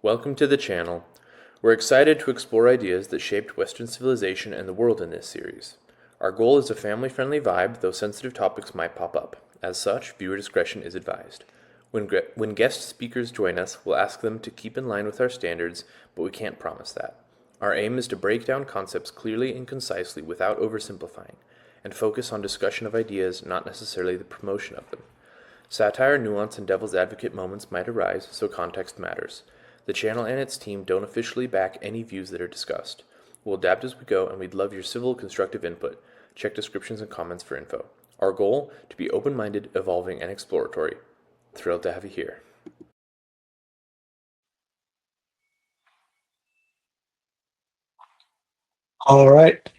Welcome to the channel. We're excited to explore ideas that shaped Western civilization and the world in this series. Our goal is a family-friendly vibe, though sensitive topics might pop up. As such, viewer discretion is advised. When guest speakers join us, we'll ask them to keep in line with our standards, but we can't promise that. Our aim is to break down concepts clearly and concisely without oversimplifying, and focus on discussion of ideas, not necessarily the promotion of them. Satire, nuance, and devil's advocate moments might arise, so context matters. The channel and its team don't officially back any views that are discussed. We'll adapt as we go, and we'd love your civil, constructive input. Check descriptions and comments for info. Our goal, to be open-minded, evolving, and exploratory. Thrilled to have you here. All right.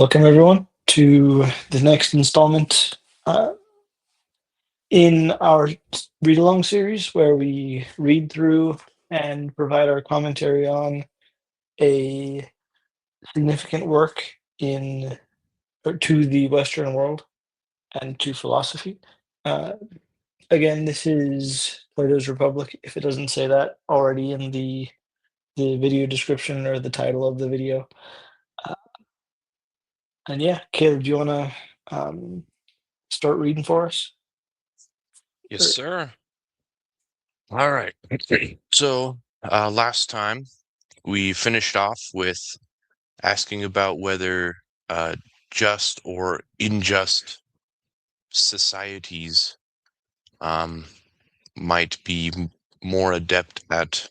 Welcome, everyone, to the next installment in our read along series where we read through and provide our commentary on a significant work in or to the Western world and to philosophy. Again, this is Plato's Republic, if it doesn't say that already in the video description or the title of the video. And yeah, Caleb, do you want to start reading for us? Yes, Or- sir. All right. So, last time we finished off with asking about whether just or unjust societies might be more adept at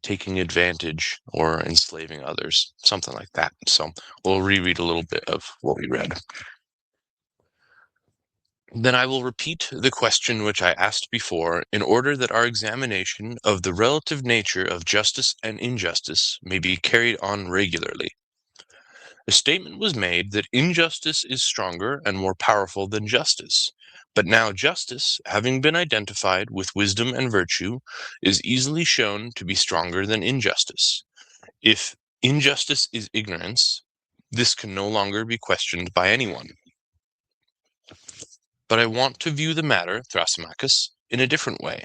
taking advantage or enslaving others, something like that. So, we'll reread a little bit of what we read. Then I will repeat the question which I asked before, in order that our examination of the relative nature of justice and injustice may be carried on regularly. A statement was made that injustice is stronger and more powerful than justice, but now justice, having been identified with wisdom and virtue, is easily shown to be stronger than injustice. If injustice is ignorance, this can no longer be questioned by anyone. But I want to view the matter, Thrasymachus, in a different way.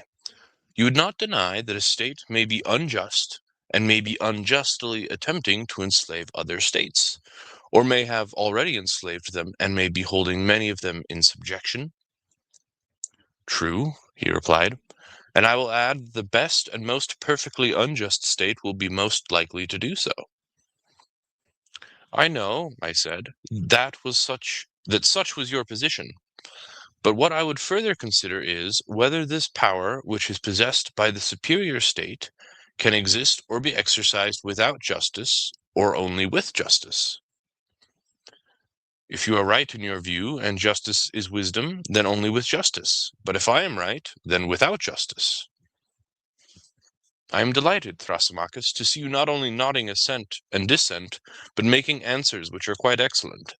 You would not deny that a state may be unjust and may be unjustly attempting to enslave other states, or may have already enslaved them and may be holding many of them in subjection? True, he replied, and I will add the best and most perfectly unjust state will be most likely to do so. I know, I said, that such was your position. But what I would further consider is whether this power, which is possessed by the superior state, can exist or be exercised without justice, or only with justice. If you are right in your view, and justice is wisdom, then only with justice. But if I am right, then without justice. I am delighted, Thrasymachus, to see you not only nodding assent and dissent, but making answers which are quite excellent.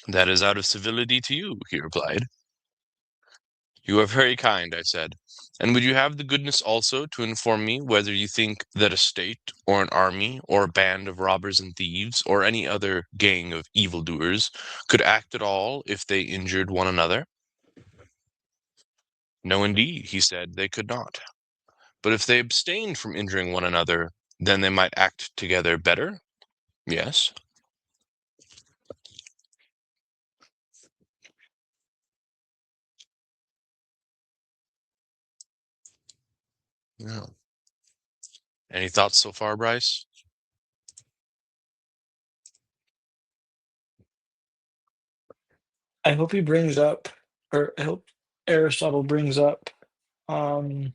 That is out of civility to you, he replied. You are very kind, I said. And would you have the goodness also to inform me whether you think that a state, or an army, or a band of robbers and thieves, or any other gang of evildoers, could act at all if they injured one another? No, indeed, he said, they could not. But if they abstained from injuring one another, then they might act together better? Yes. No. Any thoughts so far, Bryce? I hope he brings up, or I hope Aristotle brings up um,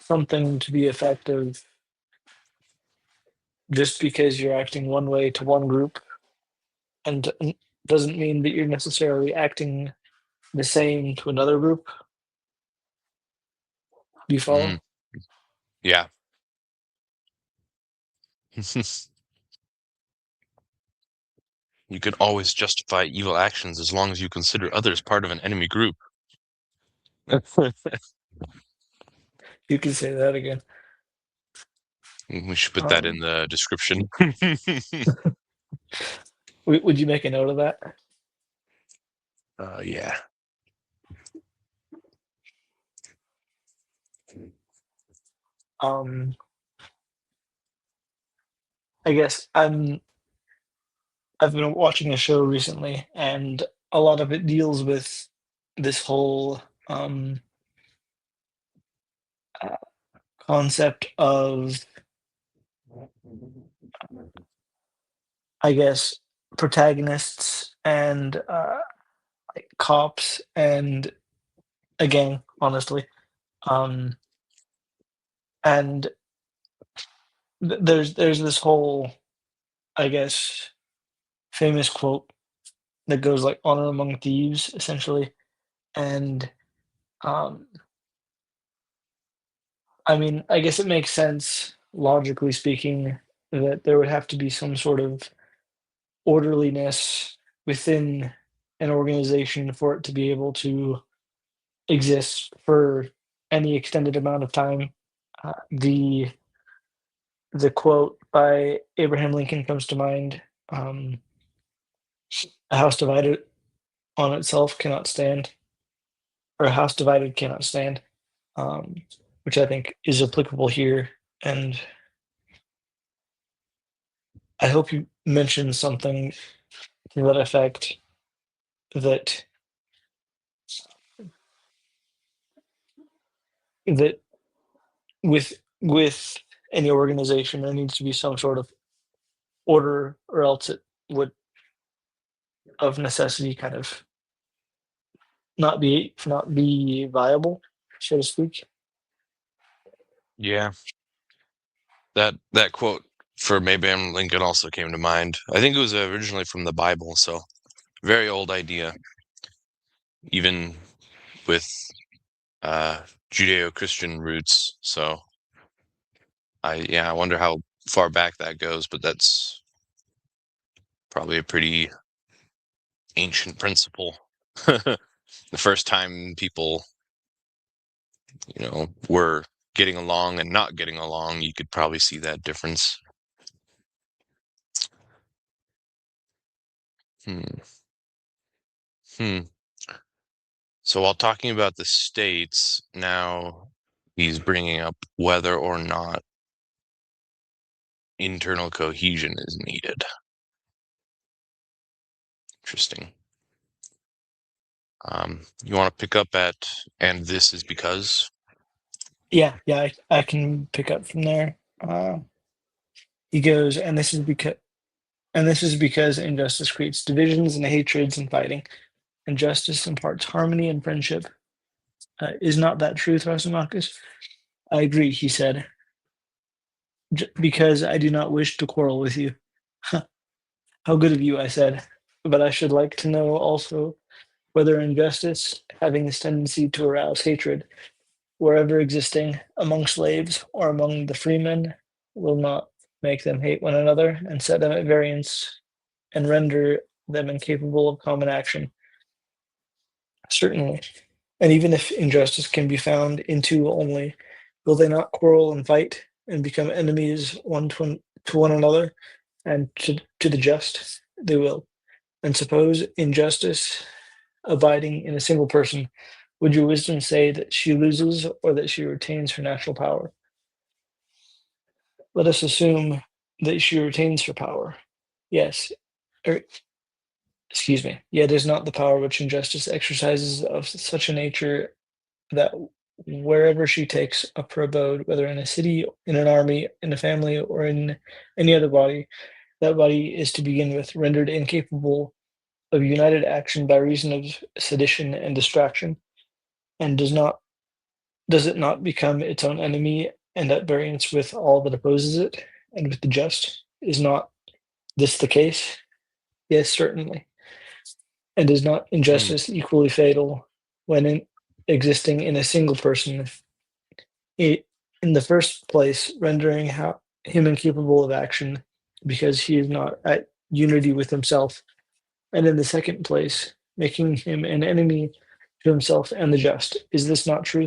something to the effect of just because you're acting one way to one group and doesn't mean that you're necessarily acting the same to another group. Do you Mm, follow? yeah. You can always justify evil actions as long as you consider others part of an enemy group. You can say that again. We should put that in Um, the description. would you make a note of that? Yeah. I guess I've been watching a show recently, and a lot of it deals with this whole uh, concept of, I guess, protagonists and like cops and a gang, honestly. Um, and there's this whole, I guess, famous quote that goes like "honor among thieves," essentially. And um, I mean, I guess it makes sense, logically speaking, that there would have to be some sort of orderliness within an organization for it to be able to exist for any extended amount of time. The quote by Abraham Lincoln comes to mind. Um, a house divided on itself cannot stand, or a house divided cannot stand, um, which I think is applicable here. And I hope you mentioned something to that effect, that that with any organization there needs to be some sort of order, or else it would of necessity kind of not be viable, so to speak. Yeah, that quote for Abraham Lincoln also came to mind. I think it was originally from the Bible, so very old idea, even with Judeo-Christian roots. So I wonder how far back that goes, but that's probably a pretty ancient principle. The first time people, were getting along and not getting along, you could probably see that difference. Hmm. Hmm. So while talking about the states, now he's bringing up whether or not internal cohesion is needed. Interesting. You want to pick up at, and this is because? Yeah, I can pick up from there. He goes, and this is because injustice creates divisions and hatreds and fighting, and justice imparts harmony and friendship. Is not that true, Thrasymachus? I agree, he said, because I do not wish to quarrel with you. How good of you, I said, but I should like to know also whether injustice, having this tendency to arouse hatred, wherever existing among slaves or among the freemen, will not make them hate one another and set them at variance and render them incapable of common action. Certainly. And even if injustice can be found in two only, will they not quarrel and fight and become enemies to one another and to the just? They will. And suppose injustice abiding in a single person, would your wisdom say that she loses or that she retains her natural power? Let us assume that she retains her power. Yes, or excuse me, yet is not the power which injustice exercises of such a nature that wherever she takes up her abode, whether in a city, in an army, in a family, or in any other body, that body is to begin with rendered incapable of united action by reason of sedition and distraction, and does it not become its own enemy and at variance with all that opposes it and with the just? Is not this the case? Yes, certainly. And is not Hmm. injustice equally fatal when existing in a single person, it, in the first place, rendering him incapable of action because he is not at unity with himself, and in the second place, making him an enemy to himself and the just? Is this not true,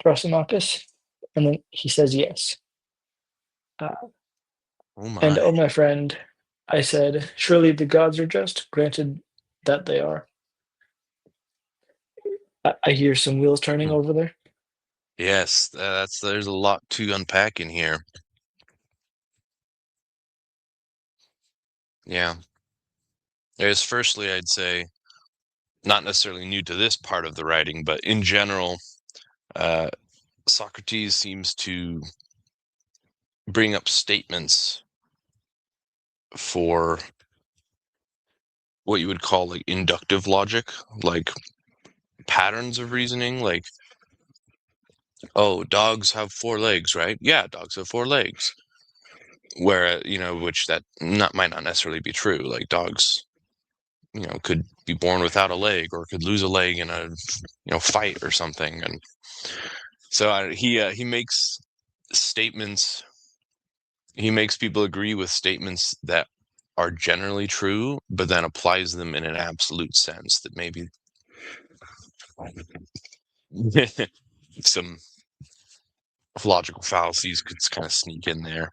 Thrasymachus? And then he says yes. Uh, Oh and my. oh, my friend, I said, surely the gods are just, granted that they are. I hear some wheels turning Hmm. over there. Yes, there's a lot to unpack in here. Yeah. There's firstly, I'd say, not necessarily new to this part of the writing, but in general, uh, Socrates seems to bring up statements for what you would call like inductive logic, like patterns of reasoning, like, oh, dogs have 4 legs, right? Yeah, dogs have 4 legs. Where, which that might not necessarily be true. Like dogs, could be born without a leg or could lose a leg in a, fight or something. And so he makes statements. He makes people agree with statements that are generally true, but then applies them in an absolute sense that maybe some logical fallacies could kind of sneak in there.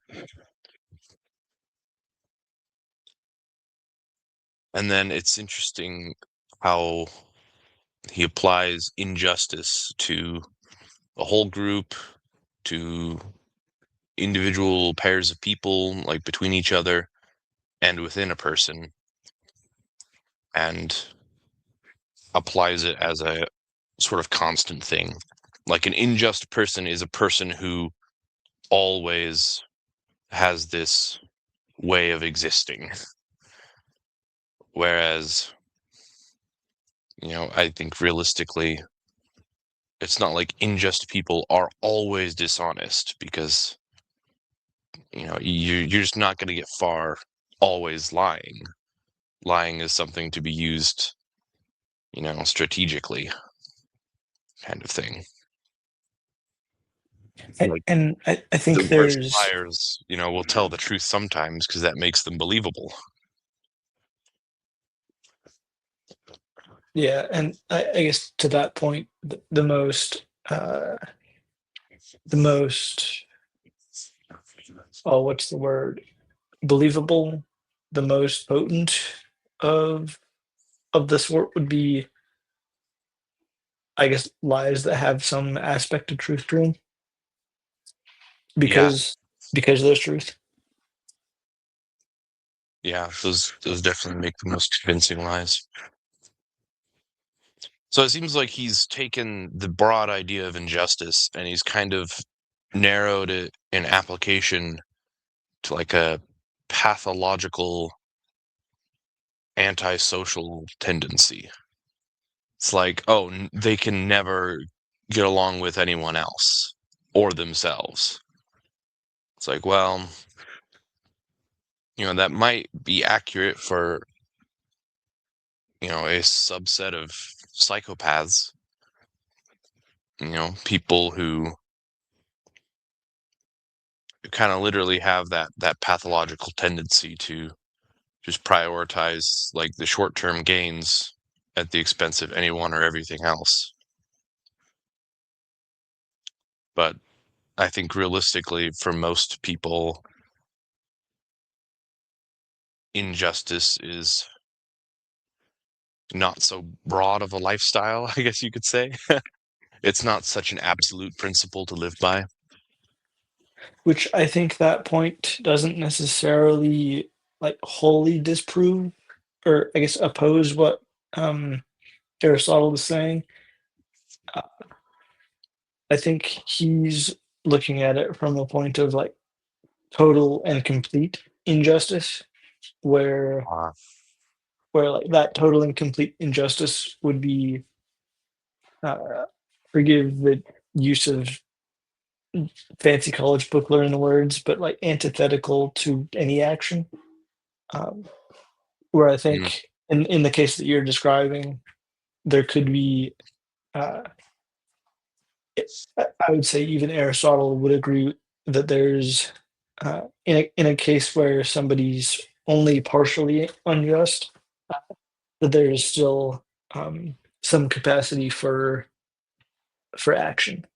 And then it's interesting how he applies injustice to a whole group, to individual pairs of people, like between each other and within a person, and applies it as a sort of constant thing. Like an unjust person is a person who always has this way of existing. Whereas, I think realistically, it's not like unjust people are always dishonest, because, you're just not going to get far always lying. Lying is something to be used, strategically, kind of thing. Like And I the think worst there's, liars, will tell the truth sometimes because that makes them believable. yeah, and I guess to that point, the most, oh, what's the word? Believable, the most potent of the sort would be, I guess, lies that have some aspect of truth to them, Yeah, because there's truth. yeah, those definitely make the most convincing lies. So it seems like he's taken the broad idea of injustice and he's kind of narrowed it in application to like a pathological antisocial tendency. It's like, oh, they can never get along with anyone else or themselves. It's like, well, that might be accurate for, a subset of psychopaths, people who kind of literally have that pathological tendency to just prioritize like the short-term gains at the expense of anyone or everything else. But I think realistically, for most people, injustice is not so broad of a lifestyle, I guess you could say. It's not such an absolute principle to live by. Which I think that point doesn't necessarily like wholly disprove, or I guess oppose what Aristotle is saying. Uh, I think he's looking at it from a point of like total and complete injustice, where Uh, like that total and complete injustice would be, uh, forgive the use of fancy college book learning words, but like antithetical to any action. Um, where I mm, think in the case that you're describing, there could be, uh, I would say even Aristotle would agree that there's, in a case where somebody's only partially unjust, that there is still, some capacity for action.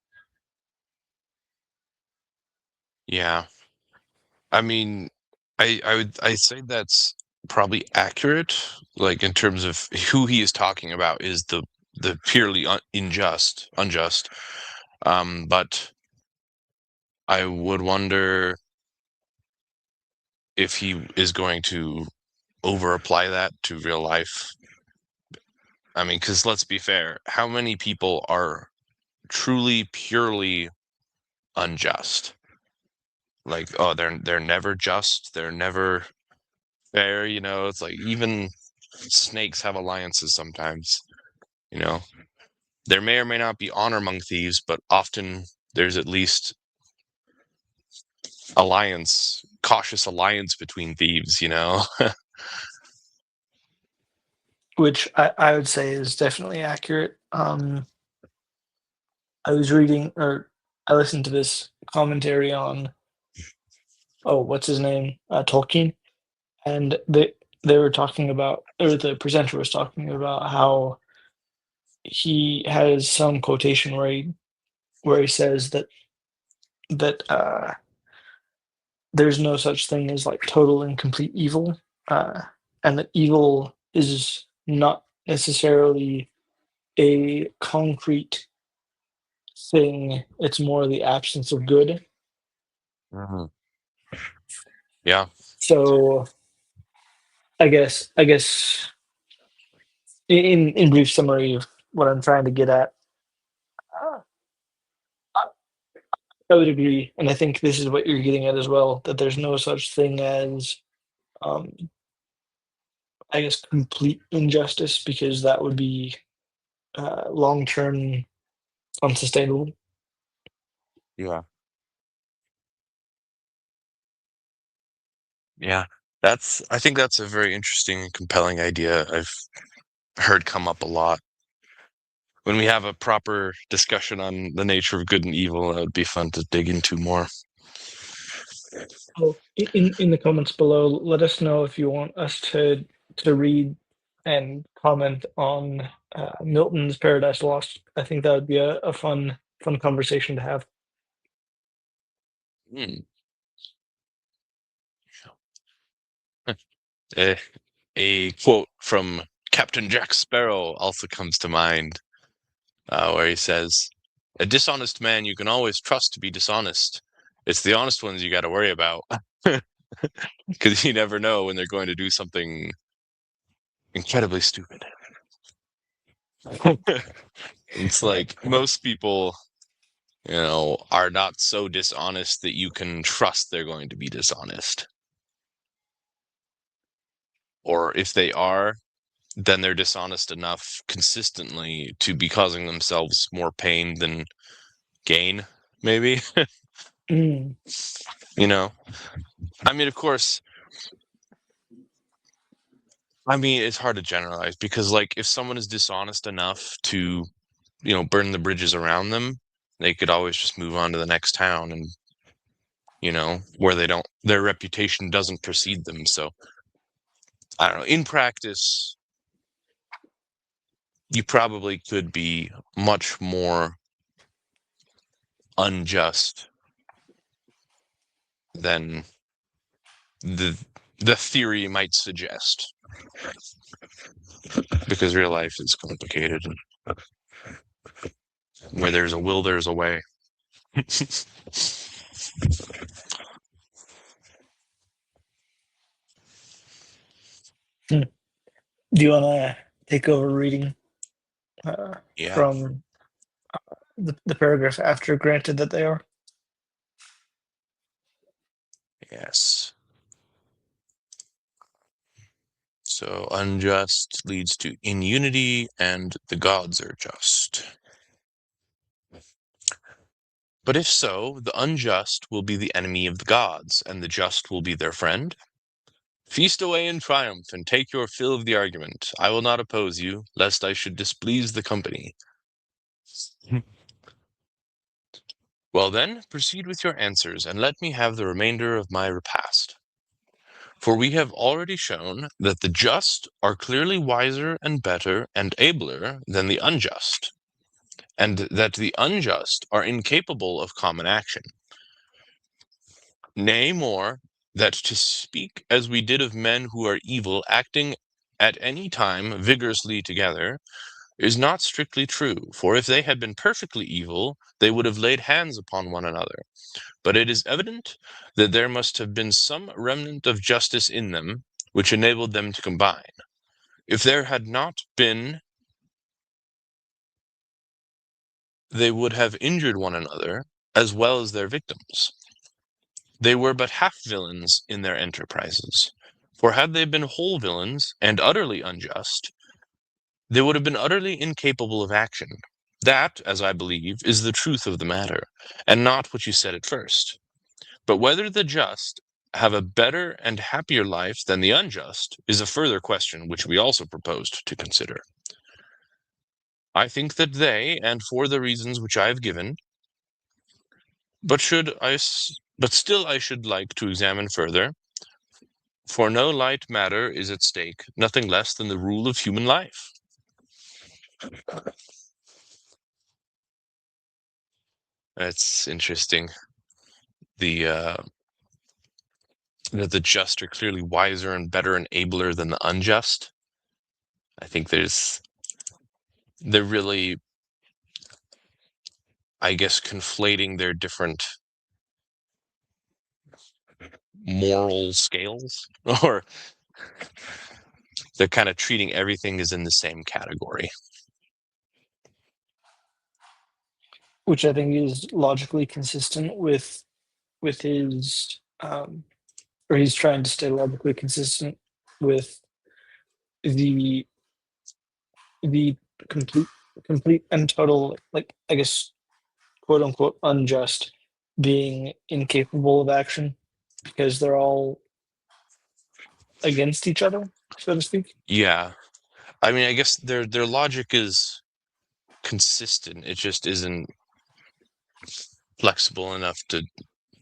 yeah. I mean, I say that's probably accurate, like in terms of who he is talking about is the purely unjust. But I would wonder if he is going to over apply that to real life. I mean, because let's be fair, how many people are truly, purely unjust? Like, oh, they're never just, they're never fair, you know? It's like even snakes have alliances sometimes, you know? There may or may not be honor among thieves, but often there's at least cautious alliance between thieves, you know? which I would say is definitely accurate. I was reading, or I listened to this commentary on, oh, what's his name? Tolkien, and they were talking about, or the presenter was talking about how he has some quotation where he says that there's no such thing as like total and complete evil, uh, and that evil is not necessarily a concrete thing. It's more the absence of good. Mhm. Yeah. So I guess in brief summary of what I'm trying to get at, uh, I I would agree, and I think this is what you're getting at as well, that there's no such thing as, um, I guess, complete injustice because that would be long term unsustainable. Yeah. Yeah. I think that's a very interesting and compelling idea I've heard come up a lot. When we have a proper discussion on the nature of good and evil, that would be fun to dig into more. Oh, in the comments below, let us know if you want us to read and comment on Milton's Paradise Lost. I think that would be a fun conversation to have. Hmm. Eh, a quote from Captain Jack Sparrow also comes to mind, where he says, "A dishonest man you can always trust to be dishonest. It's the honest ones you got to worry about, because you never know when they're going to do something incredibly stupid." It's like most people, are not so dishonest that you can trust they're going to be dishonest. Or if they are, then they're dishonest enough consistently to be causing themselves more pain than gain, maybe. Mm, you know, I mean, of course, it's hard to generalize because, like, if someone is dishonest enough to, burn the bridges around them, they could always just move on to the next town and, where their reputation doesn't precede them. So, I don't know. In practice, you probably could be much more unjust than the the theory might suggest, because real life is complicated, and where there's a will, there's a way. hmm. Do you want to take over reading Yeah. from the paragraph after, granted that they are? Yes. So unjust leads to inunity, and the gods are just. But if so, the unjust will be the enemy of the gods, and the just will be their friend. Feast away in triumph, and take your fill of the argument. I will not oppose you, lest I should displease the company. Well then, proceed with your answers, and let me have the remainder of my repast. For we have already shown that the just are clearly wiser and better and abler than the unjust, and that the unjust are incapable of common action. Nay, more, that to speak as we did of men who are evil acting at any time vigorously together, is not strictly true, for if they had been perfectly evil, they would have laid hands upon one another. But it is evident that there must have been some remnant of justice in them, which enabled them to combine. If there had not been, they would have injured one another, as well as their victims. They were but half villains in their enterprises, for had they been whole villains, and utterly unjust, they would have been utterly incapable of action. That, as I believe, is the truth of the matter, and not what you said at first. But whether the just have a better and happier life than the unjust is a further question which we also proposed to consider. I think that they, and for the reasons which I have given, but still I should like to examine further, for no light matter is at stake, nothing less than the rule of human life. That's interesting. That the just are clearly wiser and better and abler than the unjust. I think they're really, I guess, conflating their different moral scales, or they're kind of treating everything as in the same category. which I think is logically consistent with his or he's trying to stay logically consistent with the the complete and total, like, I guess, quote unquote unjust being incapable of action because they're all against each other, so to speak. Yeah, I mean, I guess their logic is consistent. It just isn't flexible enough to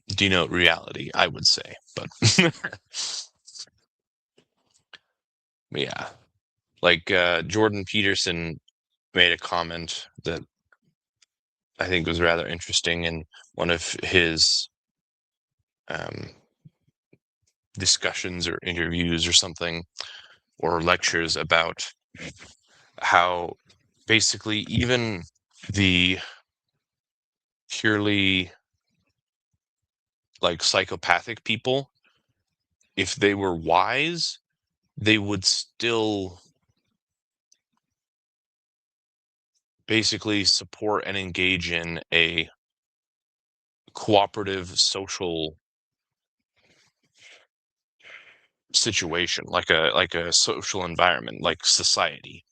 denote reality, I would say. But yeah, like Jordan Peterson made a comment that I think was rather interesting in one of his discussions or interviews or something, or lectures, about how basically even the purely like psychopathic people, if they were wise, they would still basically support and engage in a cooperative social situation, like a social environment, like society.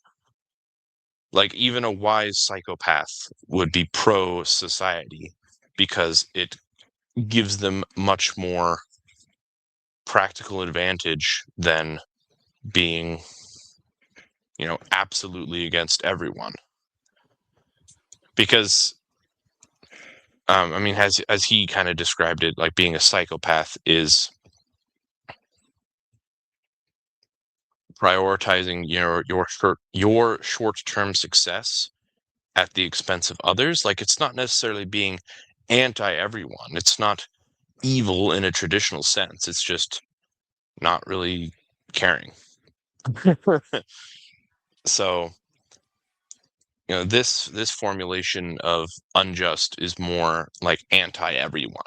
Like even a wise psychopath would be pro society because it gives them much more practical advantage than being, absolutely against everyone. Because I mean, as he kind of described it, like being a psychopath is prioritizing your short-term success at the expense of others. Like, it's not necessarily being anti everyone. It's not evil in a traditional sense. It's just not really caring. So, this formulation of unjust is more like anti everyone.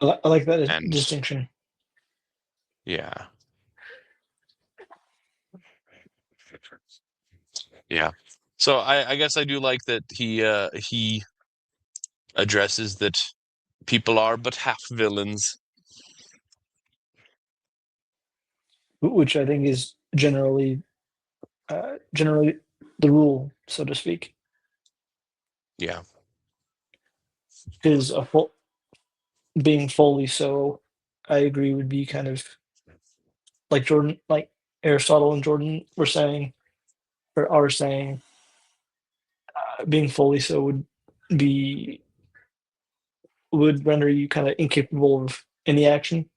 I like that And distinction. yeah. Yeah. So I guess I do like that he addresses that people are but half villains. Which I think is generally the rule, so to speak. Yeah. Because being fully so, I agree, would be kind of like Aristotle and Jordan were saying, or are saying, being fully so be would render you kind of incapable of any action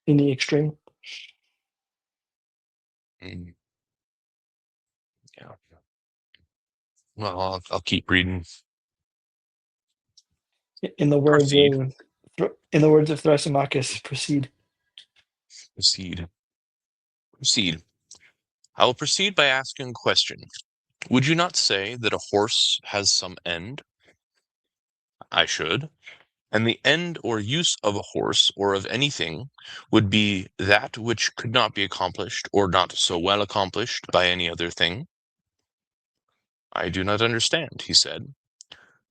in the extreme. Mm, yeah. Well, I'll keep reading. In the words Proceed. of in the words of Thrasymachus, proceed. Proceed. proceed. I will proceed by asking a question. Would you not say that a horse has some end? I should. And the end or use of a horse or of anything would be that which could not be accomplished or not so well accomplished by any other thing? I do not understand, he said.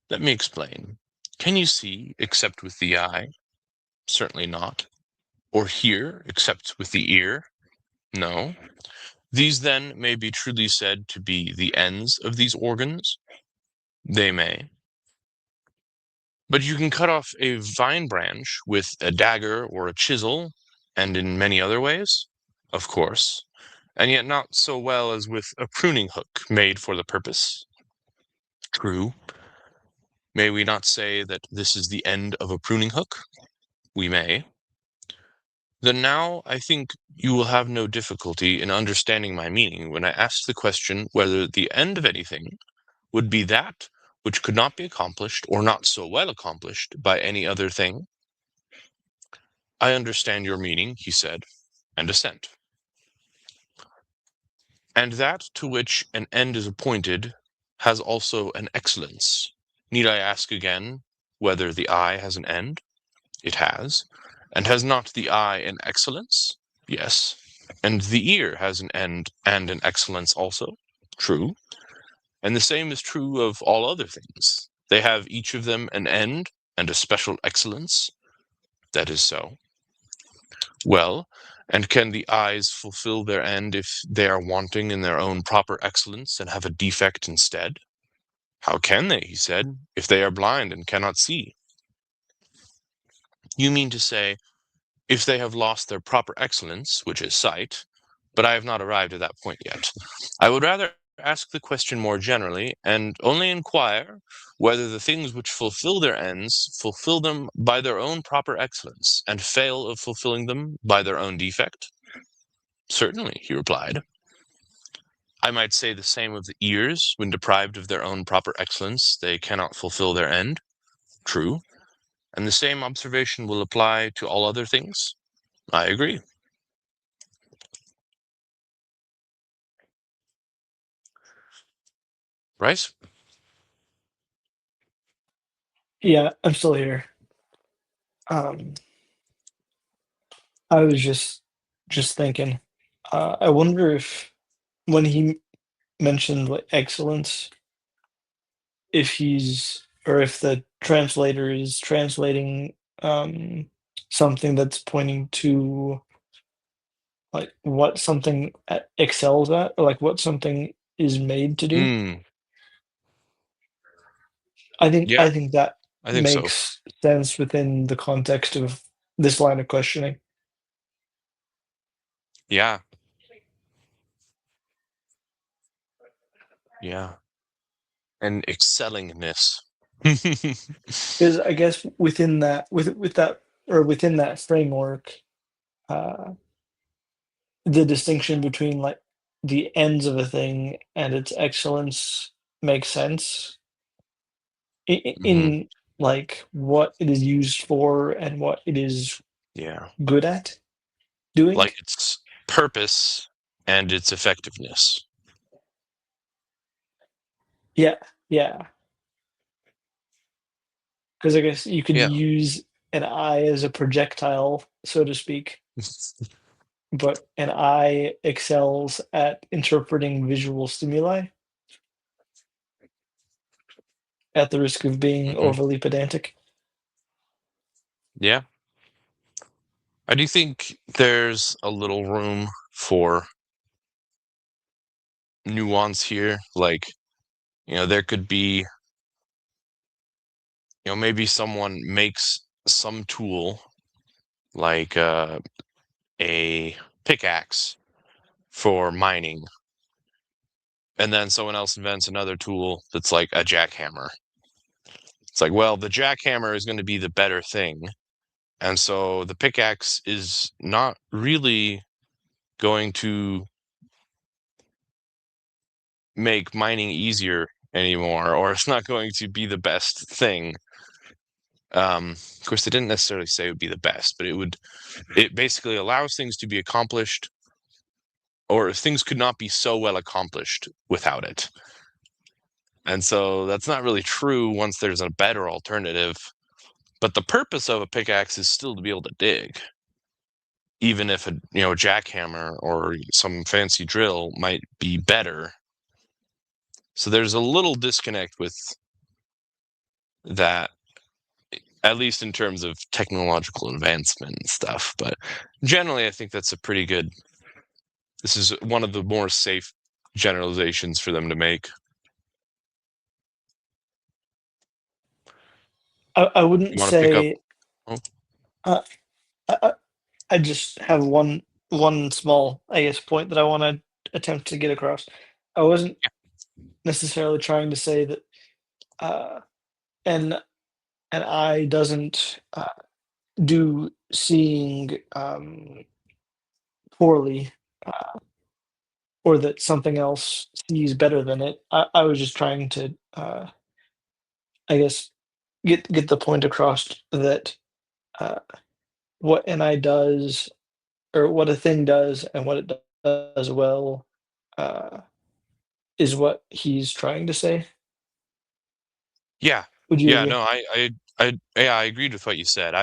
Let me explain. Can you see except with the eye? Certainly not. Or hear except with the ear? No. These then may be truly said to be the ends of these organs? They may. But you can cut off a vine branch with a dagger or a chisel, and in many other ways? Of course. And yet not so well as with a pruning hook made for the purpose. True. May we not say that this is the end of a pruning hook? We may. Then now I think you will have no difficulty in understanding my meaning when I ask the question whether the end of anything would be that which could not be accomplished or not so well accomplished by any other thing. I understand your meaning, he said, and assent. And that to which an end is appointed has also an excellence. Need I ask again whether the eye has an end? It has. And has not the eye an excellence? Yes. And the ear has an end and an excellence also? True. And the same is true of all other things. They have each of them an end and a special excellence? That is so. Well, and can the eyes fulfill their end if they are wanting in their own proper excellence and have a defect instead? How can they, he said, if they are blind and cannot see? You mean to say, if they have lost their proper excellence, which is sight, but I have not arrived at that point yet. I would rather ask the question more generally, and only inquire whether the things which fulfill their ends fulfill them by their own proper excellence, and fail of fulfilling them by their own defect? Certainly, he replied. I might say the same of the ears. When deprived of their own proper excellence, they cannot fulfill their end. True. And the same observation will apply to all other things? I agree. Right? Yeah, I'm still here. Um, I was just thinking. I wonder if when he mentioned like excellence, if he's or if the translator is translating something that's pointing to like what something excels at, or like what something is made to do. Hmm. I Yeah, think that I think so. makes sense within the context of this line of questioning. Yeah. Yeah. And excellingness. Because I guess within that with that or within that framework, uh, the distinction between like the ends of a thing and its excellence makes sense Hmm. in like what it is used for and what it is Yeah. good at doing. Like its purpose and its effectiveness. Yeah, yeah. Because I guess you could Yeah. use an eye as a projectile, so to speak, but an eye excels at interpreting visual stimuli at the risk of being Hmm. overly pedantic. Yeah. I do think there's a little room for nuance here. Like, there could be, maybe someone makes some tool like a pickaxe for mining, and then someone else invents another tool that's like a jackhammer. It's like, well, the jackhammer is going to be the better thing, and so the pickaxe is not really going to make mining easier anymore, or it's not going to be the best thing. Of course, they didn't necessarily say it would be the best, but it basically allows things to be accomplished or things could not be so well accomplished without it. And so that's not really true once there's a better alternative. But the purpose of a pickaxe is still to be able to dig, even if a jackhammer or some fancy drill might be better. So there's a little disconnect with that, at least in terms of technological advancement and stuff. But generally, I think that's a pretty good. This is one of the more safe generalizations for them to make. I wouldn't You want to pick up? say. Oh, Uh, I, I just have one small, I guess, point that I want to attempt to get across. I wasn't necessarily trying to say that uh, an an eye doesn't do seeing poorly, or that something else sees better than it. I was just trying to, I guess, get the point across that uh, what an eye does, or what a thing does, and what it does well, uh, is what he's trying to say. yeah, Would you yeah. agree? No, yeah, I agreed with what you said.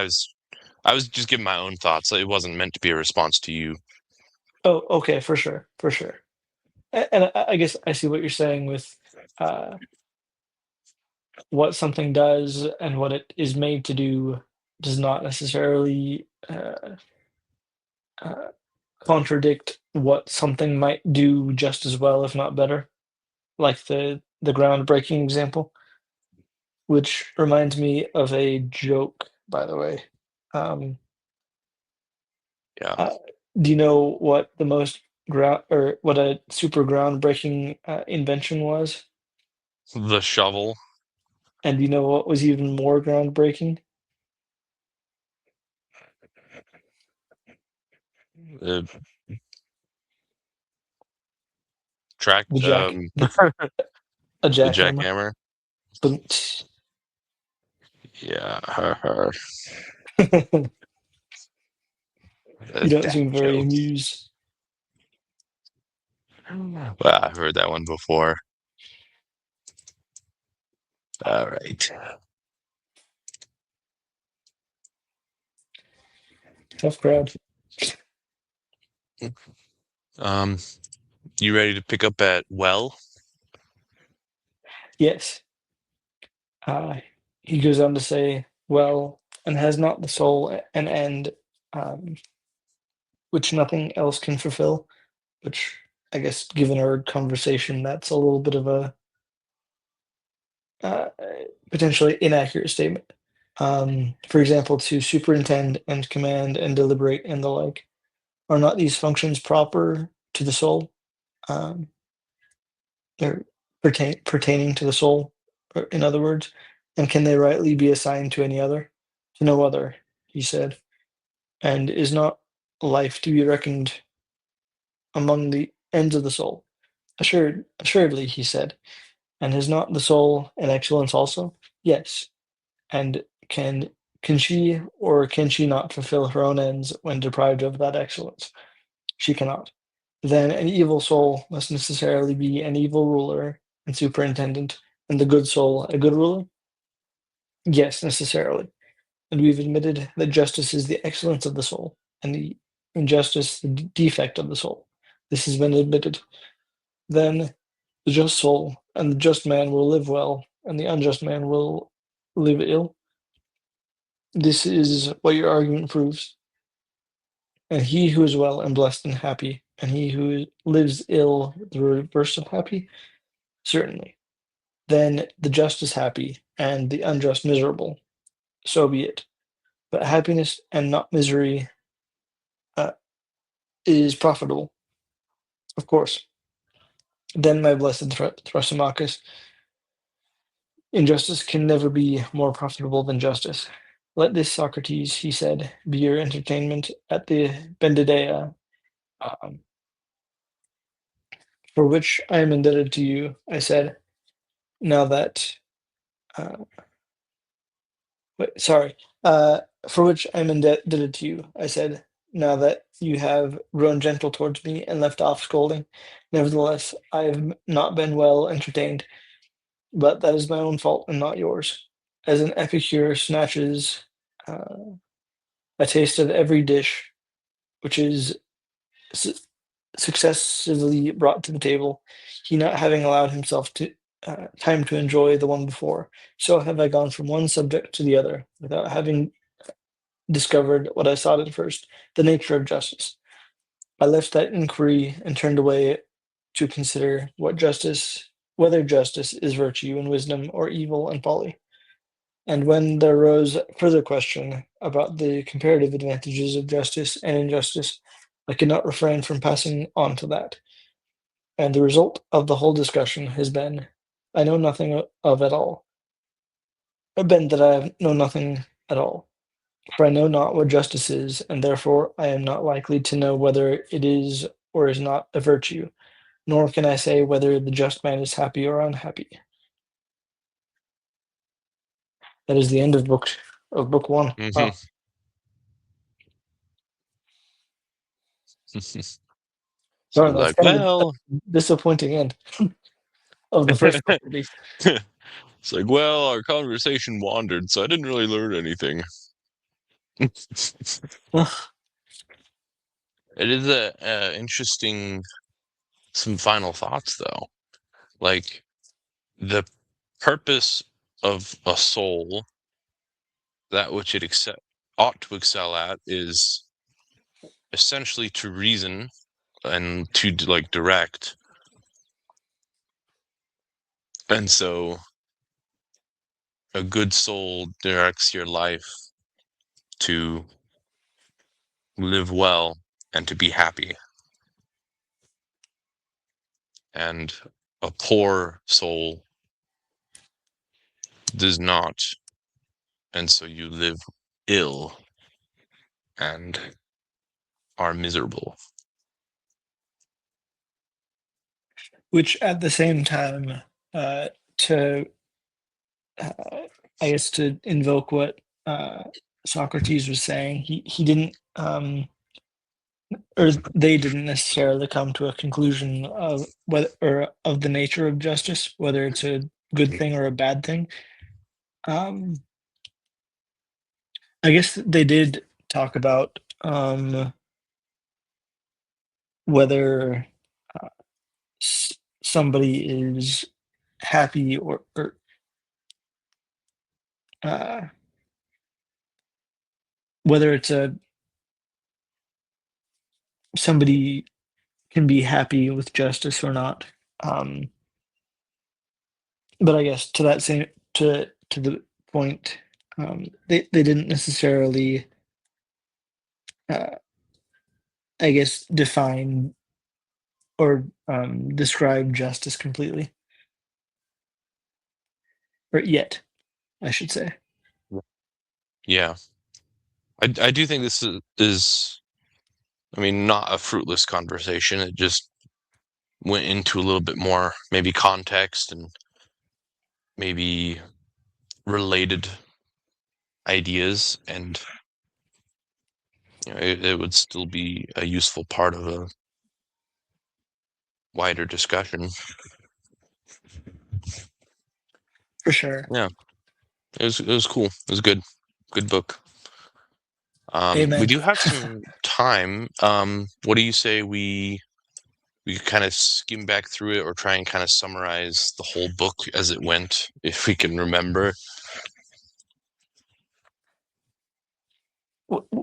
I was just giving my own thoughts. It wasn't meant to be a response to you. Oh, okay, for sure, for sure. And I guess I see what you're saying with uh, what something does and what it is made to do does not necessarily uh, contradict what something might do just as well, if not better, like the groundbreaking example, which reminds me of a joke, by the way. Um, Yeah, uh, do you know what the most ground or what a super groundbreaking invention was? the shovel, And do you know what was even more groundbreaking? the track, The jack, a the jackhammer. jackhammer. But Yeah, you the don't dad seem very joke. amused. Well, I've heard that one before. All right. Tough crowd. Um, you ready to pick up at well? Yes. Uh, he goes on to say, well, and has not the soul an end um, which nothing else can fulfill? Which I guess, given our conversation, that's a little bit of a uh, potentially inaccurate statement. For example, to superintend and command and deliberate and the like, are not these functions proper to the soul? Um, they're pertaining to the soul, or in other words, and can they rightly be assigned to any other? To no other, he said. And is not life to be reckoned among the ends of the soul? Assuredly, he said. And is not the soul an excellence also? Yes. And can she or can she not fulfill her own ends when deprived of that excellence? She cannot. Then an evil soul must necessarily be an evil ruler and superintendent, and the good soul a good ruler? Yes, necessarily. And we've admitted that justice is the excellence of the soul, and the injustice the defect of the soul. This has been admitted. Then the just soul and the just man will live well, and the unjust man will live ill. This is what your argument proves. And he who is well and blessed and happy, and he who lives ill, the reverse of happy? Certainly. Then the just is happy, and the unjust miserable. So be it. But happiness and not misery uh, is profitable, of course. Then, my blessed Thrasymachus, injustice can never be more profitable than justice. Let this, Socrates, he said, be your entertainment at the Bendidea, um, for which I am indebted to you. I said, now that, uh, wait, sorry, for which I'm indebted to you. I said, now that you have grown gentle towards me and left off scolding. Nevertheless, I have not been well entertained, but that is my own fault and not yours. As an epicure snatches a taste of every dish which is successively brought to the table, he not having allowed himself to time to enjoy the one before. So have I gone from one subject to the other without having discovered what I sought at first, the nature of justice. I left that inquiry and turned away to consider whether justice is virtue and wisdom or evil and folly. And when there arose further question about the comparative advantages of justice and injustice, I could not refrain from passing on to that. And the result of the whole discussion has been I know nothing of at all. Been that I know nothing at all. For I know not what justice is, and therefore I am not likely to know whether it is or is not a virtue, nor can I say whether the just man is happy or unhappy. That is the end of book one. Wow. So Darn, he's that's like, kind of a well, disappointing end of the first book, at least. it's like, well, our conversation wandered, so I didn't really learn anything. Ugh, It is a interesting. Some final thoughts, though. Like the purpose of a soul, that which it ought to excel at, is essentially to reason and to like direct. And so a good soul directs your life to live well and to be happy. And a poor soul does not. And so you live ill and are miserable. which at the same time, to I guess to invoke what Socrates was saying, he didn't or they didn't necessarily come to a conclusion of whether or of the nature of justice, whether it's a good thing or a bad thing. Um, I guess they did talk about whether uh, somebody is happy or uh, whether it's a somebody can be happy with justice or not. Um, but I guess to that same to the point, they didn't necessarily, uh, I guess, define or describe justice completely, or yet, I should say. Yeah. I do think this is, I mean, not a fruitless conversation. It just went into a little bit more, maybe context and maybe related ideas, and it would still be a useful part of a wider discussion. For sure. Yeah, it was cool. It was good book. We Amen. do have some time. What do you say we kind of skim back through it or try and kind of summarize the whole book as it went, if we can remember?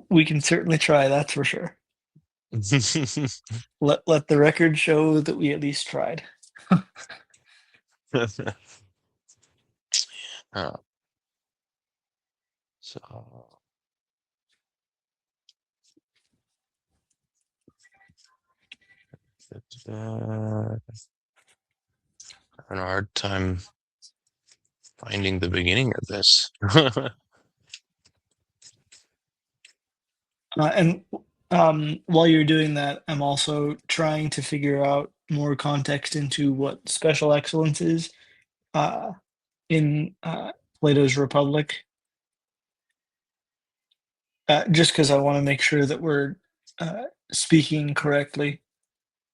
We can certainly try, that's for sure. Let the record show that we at least tried. Uh, so having a hard time finding the beginning of this. And while you're doing that, I'm also trying to figure out more context into what special excellence is uh, in Plato's Republic. Just because I want to make sure that we're speaking correctly,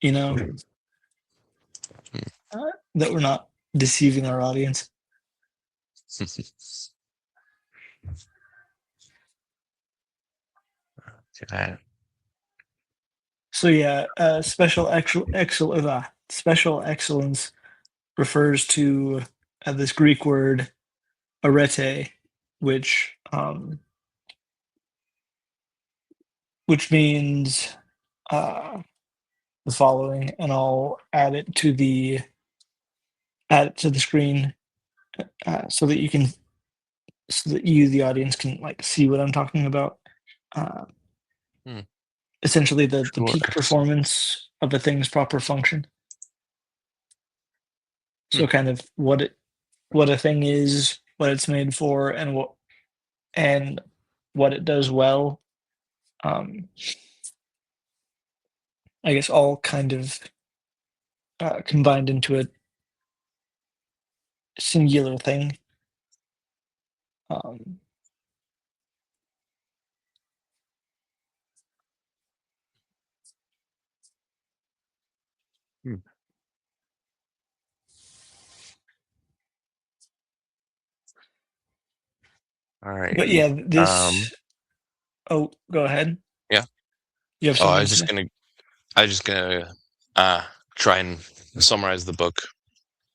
you know, that we're not deceiving our audience. Okay. So yeah, special excellence refers to this Greek word arete, which means the following, and I'll add it to the screen so that you, the audience, can like see what I'm talking about. Uh, Hmm. Essentially, the Sure. peak performance of a thing's proper function. Hmm. So kind of what a thing is, what it's made for, and what it does well. Um, I guess all kind of combined into a singular thing. Um, Hmm. All but righty. yeah, this. Oh, go ahead. Yeah. You have Oh, something to say? I was just gonna uh try and summarize the book.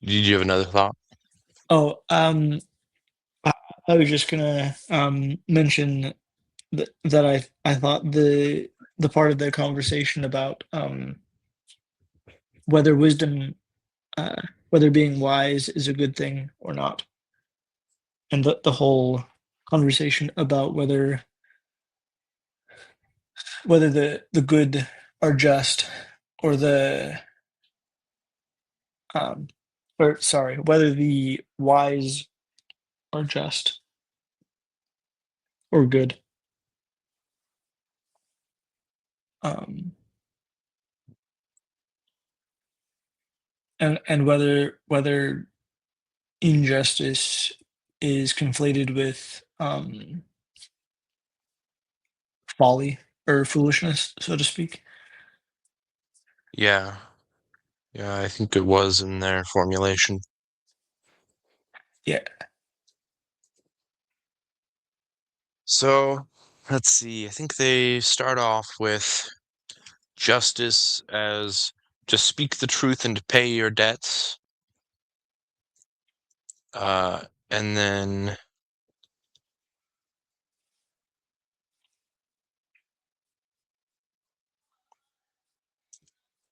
Did you have another thought? Oh, I, I was just gonna mention that I thought the part of the conversation about whether wisdom, uh, whether being wise is a good thing or not, and the whole conversation about whether the good are just, or um or sorry, whether the wise are just or good. Um, and whether injustice is conflated with folly or foolishness, so to speak. Yeah. Yeah, I think it was in their formulation. Yeah, So, let's see. I think they start off with justice as just speak the truth and pay your debts. And then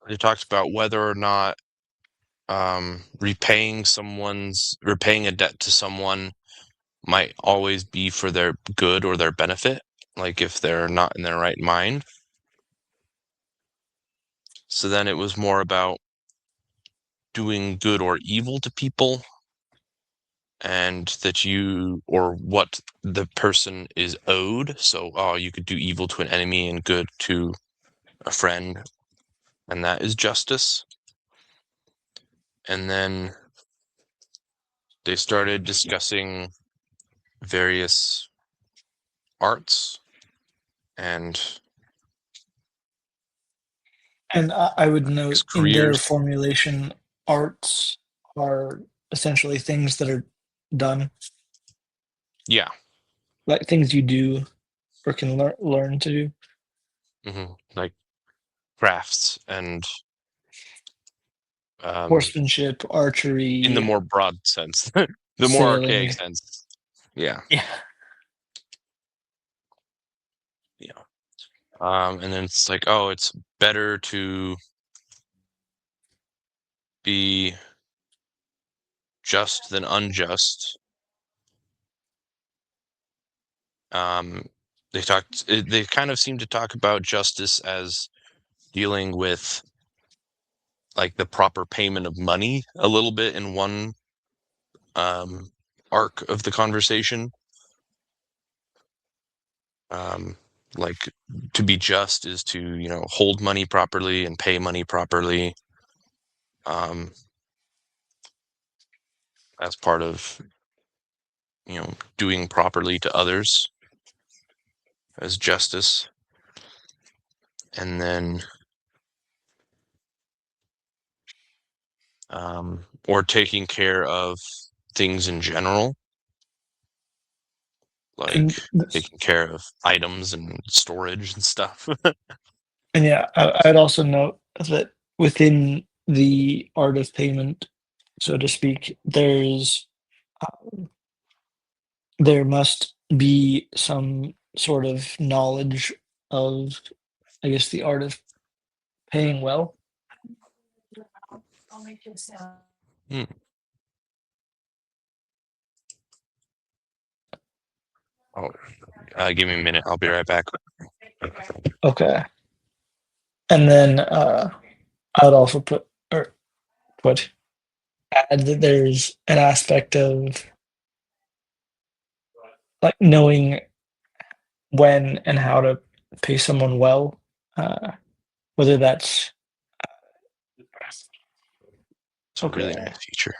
they talked about whether or not repaying a debt to someone might always be for their good or their benefit, like if they're not in their right mind. So then it was more about doing good or evil to people, and that you or what the person is owed. So, oh, you could do evil to an enemy and good to a friend, and that is justice. And then they started discussing various arts and and I would I guess note in their careers. formulation, arts are essentially things that are done, Yeah. like things you do or can learn to do. Like crafts and um, Horsemanship, in the archery, more broad sense, the more archaic sailing. sense. Yeah. Yeah, Yeah. And then it's like, oh, it's better to be just than unjust. Um, they kind of seem to talk about justice as dealing with like the proper payment of money a little bit in one um, arc of the conversation. Um, like to be just is to, hold money properly and pay money properly. Um, as part of, doing properly to others as justice. and then or taking care of things in general, like And taking care of items and storage and stuff. and yeah, I'd also note that within the art of payment, so to speak, there must be some sort of knowledge of, I guess, the art of paying well. Hmm. Oh, give me a minute. I'll be right back. Okay. And then I'd also put add that there's an aspect of like knowing when and how to pay someone well, whether that's It's a really okay. nice feature.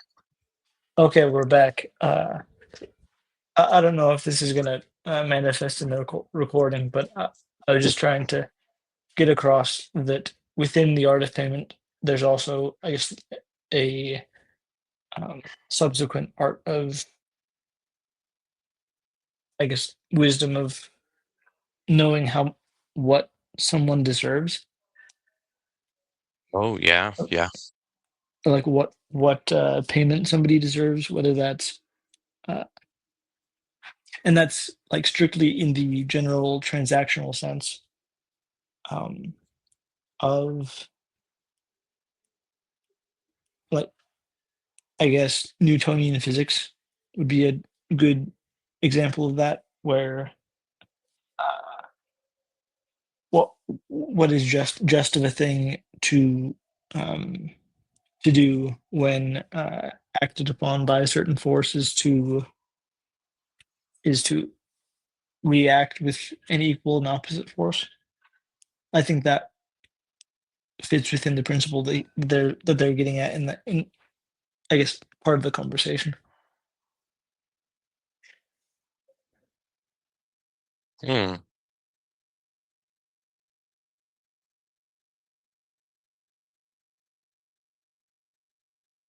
Okay, we're back. I don't know if this is gonna manifest in the recording, but I was just trying to get across that within the art of payment, there's also, I guess, a subsequent art of, I guess, wisdom of knowing how what someone deserves, Oh yeah, yeah. like what payment somebody deserves, whether that's uh, and that's like strictly in the general transactional sense um, of like I guess Newtonian physics would be a good example of that, where uh, what what is just of a thing um, to do when acted upon by a certain force is to react with an equal and opposite force. I think that fits within the principle that they're getting at in I guess part of the conversation. Hmm.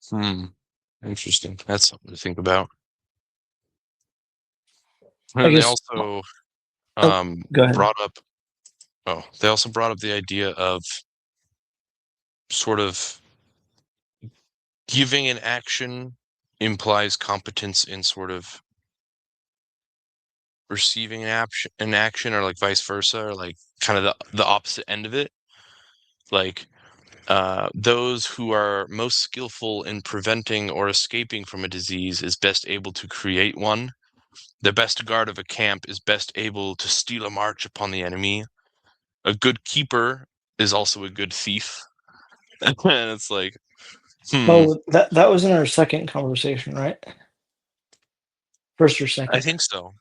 Hmm. Interesting. That's something to think about. I And they guess. also Oh, go ahead. brought up. Oh, they also brought up the idea of sort of giving an action implies competence in sort of receiving an action, or like vice versa, or like kind of the opposite end of it. Like those who are most skillful in preventing or escaping from a disease is best able to create one. The best guard of a camp is best able to steal a march upon the enemy. A good keeper is also a good thief. And it's like, Oh, that was in our second conversation, right? First or I second? think so.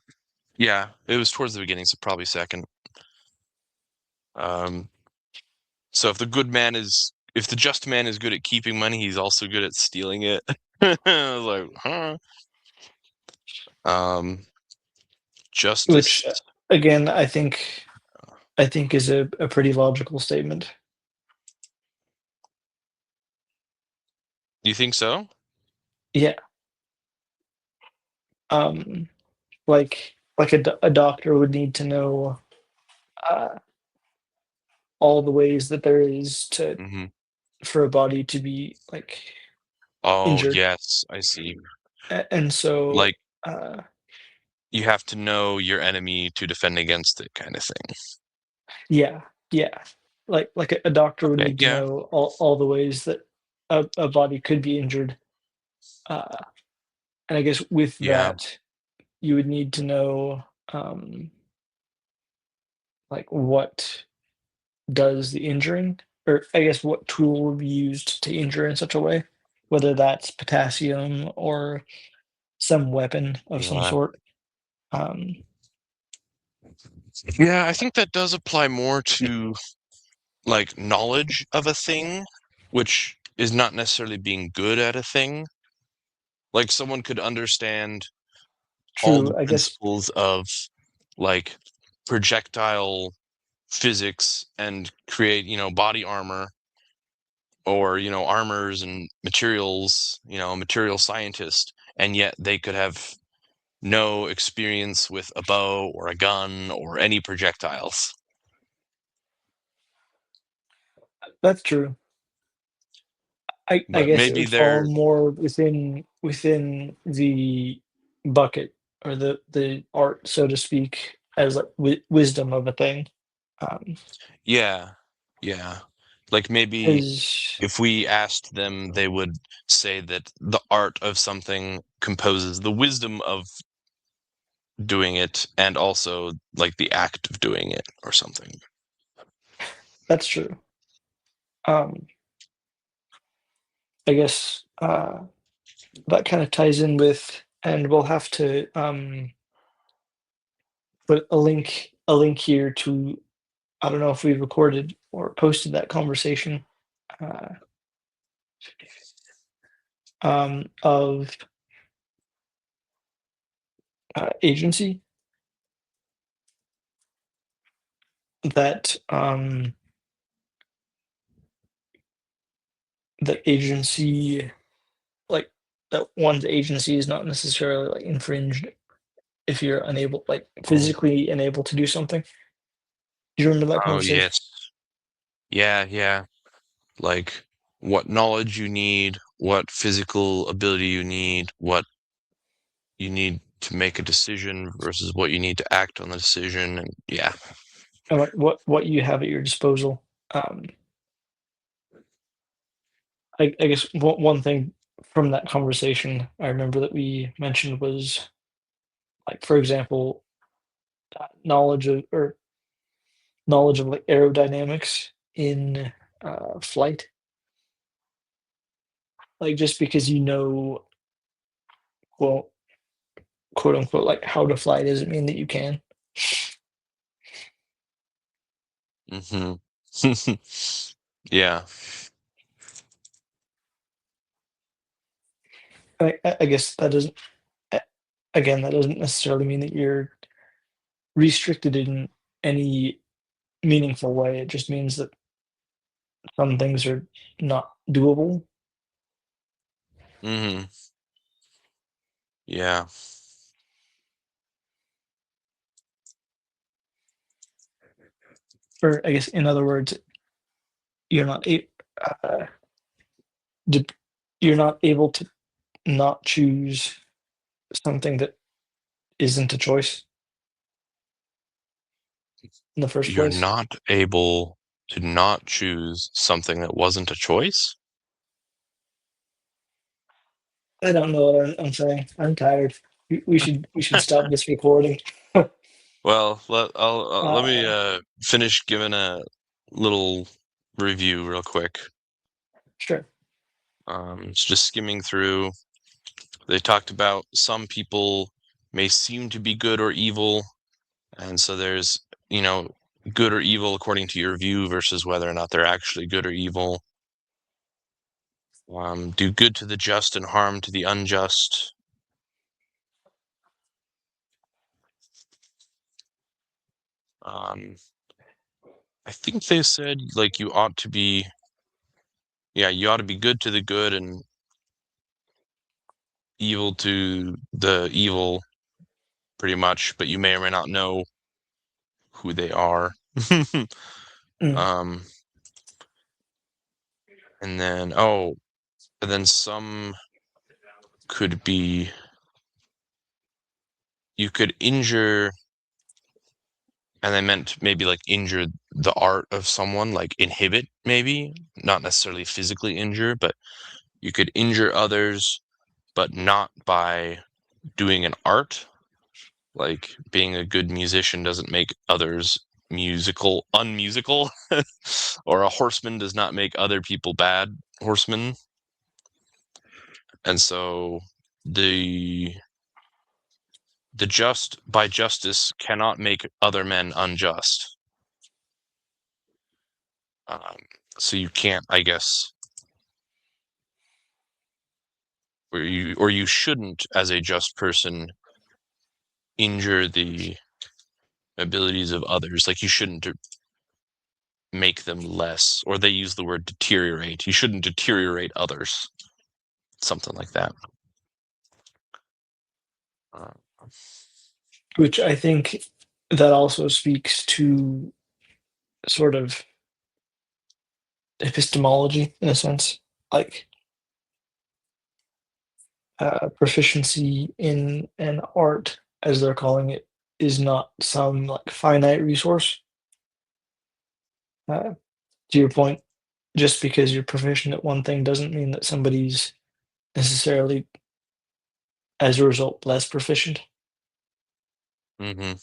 Yeah, it was towards the beginning, so probably second. Um, so if the just man is good at keeping money, he's also good at stealing it. I was like, huh? Um, Which justice. again, I think is a pretty logical statement. Do you think so? Yeah. Um, like a doctor would need to know uh, all the ways that there is to Hmm. for a body to be like Oh, injured, yes, I see. and so Like uh, you have to know your enemy to defend against it, kind of thing. yeah, yeah, like a doctor would Okay, need to yeah, know all the ways that a body could be injured, uh, and I guess with yeah, that you would need to know um, like what does the injuring, or I guess what tool would be used to injure in such a way, whether that's potassium or some weapon of some yeah. sort. Um, Yeah, I think that does apply more to like knowledge of a thing, which is not necessarily being good at a thing. Like someone could understand all True, the I guess. principles of like projectile physics and create, body armor, or, armors and materials, material scientist, and yet they could have no experience with a bow or a gun or any projectiles. That's true. I But guess it maybe would fall they're, more within the bucket or the art, so to speak, as like wisdom of a thing. yeah, yeah. Like maybe Is if we asked them, they would say that the art of something composes the wisdom of doing it and also like the act of doing it or something. that's true. Um, I guess that kind of ties in with, and we'll have to put a link here to. I don't know if we recorded or posted that conversation uh, of agency that that agency like that one's agency is not necessarily like infringed if you're unable, like Oh, physically unable to do something. Do you remember that oh conversation? yes. Yeah, yeah. Like what knowledge you need, what physical ability you need, what you need to make a decision versus what you need to act on the decision. And yeah. And like what you have at your disposal. Um, I guess one thing from that conversation I remember that we mentioned was like, for example, knowledge of like aerodynamics in flight. Like just because you know, well, quote unquote, like how to fly doesn't mean that you can. Hmm. Yeah. I guess that doesn't. a- Again, that doesn't necessarily mean that you're restricted in any meaningful way. It just means that some things are not doable. Hmm. Yeah. Or I guess, in other words, you're not a, uh, dep- you're not able to not choose something that isn't a choice in the first You're place. not able to not choose something that wasn't a choice. I don't know what I'm saying. I'm tired. We should stop this recording. Well, let me uh, finish giving a little review real quick. sure. It's just skimming through. They talked about some people may seem to be good or evil, and so there's, you know, good or evil according to your view versus whether or not they're actually good or evil. Do good to the just and harm to the unjust. Um, I think they said like you ought to be, yeah, you ought to be good to the good and evil to the evil, pretty much, but you may or may not know who they are. Mm. um, and then oh, and then some could be you could injure, and I meant maybe like injure the art of someone, like inhibit, maybe not necessarily physically injure, but you could injure others, but not by doing an art. Like being a good musician doesn't make others unmusical, or a horseman does not make other people bad horsemen. And so the the just by justice cannot make other men unjust. Um, so you can't, I guess, or you shouldn't, as a just person, injure the abilities of others. Like you shouldn't make them less, or they use the word deteriorate. You shouldn't deteriorate others. Something like that. Which I think that also speaks to sort of epistemology in a sense, like proficiency in an art, as they're calling it, is not some like finite resource. To your point, just because you're proficient at one thing doesn't mean that somebody's necessarily, as a result, less proficient. Mm-hmm.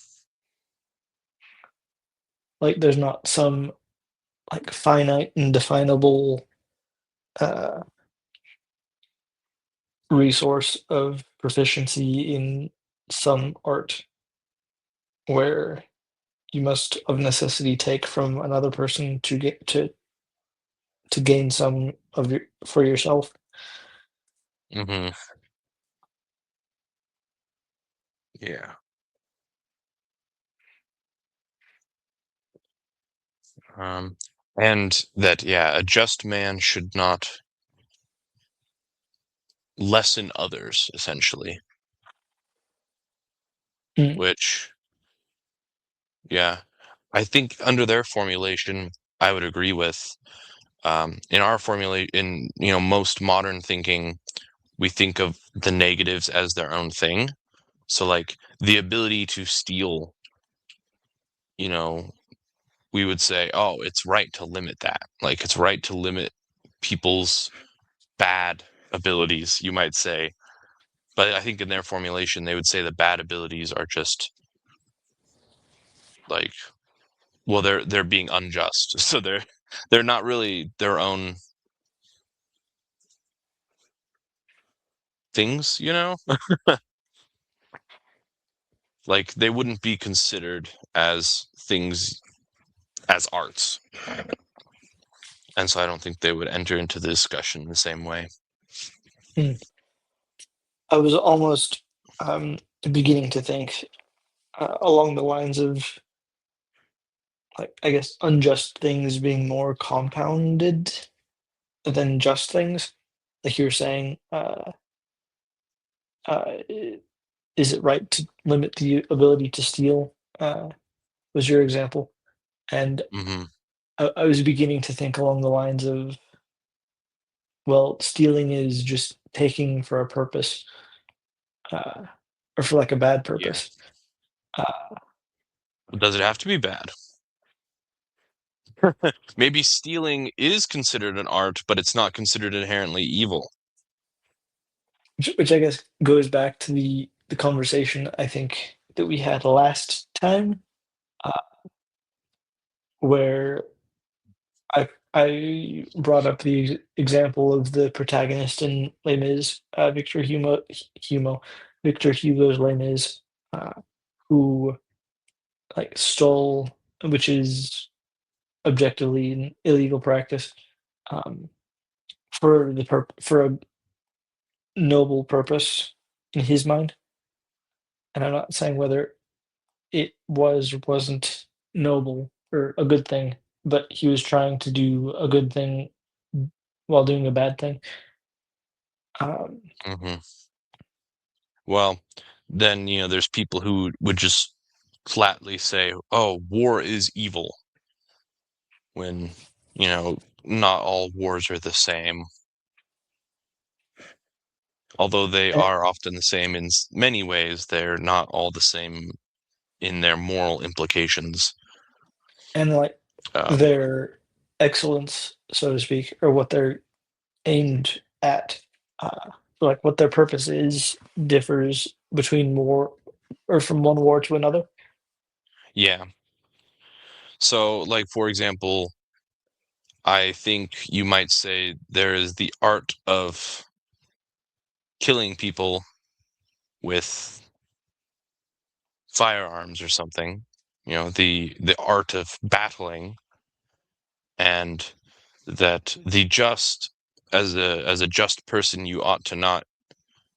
Like there's not some like finite and definable uh, resource of proficiency in some art where you must of necessity take from another person to get to gain some of your for yourself. Mm-hmm. Yeah. And that, yeah, a just man should not lessen others, essentially. Mm, Which, yeah, I think under their formulation, I would agree with. In our formula, in most modern thinking, we think of the negatives as their own thing. So, like the ability to steal, you know, we would say, oh, it's right to limit that. Like it's right to limit people's bad abilities, you might say. But I think in their formulation, they would say the bad abilities are just like, well, they're being unjust, so they're not really their own things, like they wouldn't be considered as things as arts, and so I don't think they would enter into the discussion the same way. mm. I was almost beginning to think along the lines of like I guess unjust things being more compounded than just things. Like you were saying, I is it right to limit the ability to steal? Was your example, and Hmm. I was beginning to think along the lines of, well, stealing is just taking for a purpose, uh, or for like a bad Yeah. purpose. Uh, Does it have to be bad? Maybe stealing is considered an art, but it's not considered inherently evil. which I guess goes back to the conversation I think that we had last time, uh, where I brought up the example of the protagonist in Les Mis, Victor Hugo's Les Mis, who like stole, which is objectively an illegal practice, um, for a noble purpose in his mind. And I'm not saying whether it was or wasn't noble or a good thing, but he was trying to do a good thing while doing a bad thing. Um, Hmm. Well, then, there's people who would just flatly say, oh, war is evil, when, not all wars are the same, although they and, are often the same in many ways. They're not all the same in their moral implications. and like Um, their excellence, so to speak, or what they're aimed at, like what their purpose is, differs between war or from one war to another. yeah. So, like, for example, I think you might say there is the art of killing people with firearms or something, the art of battling, and that the just, as a just person, you ought to not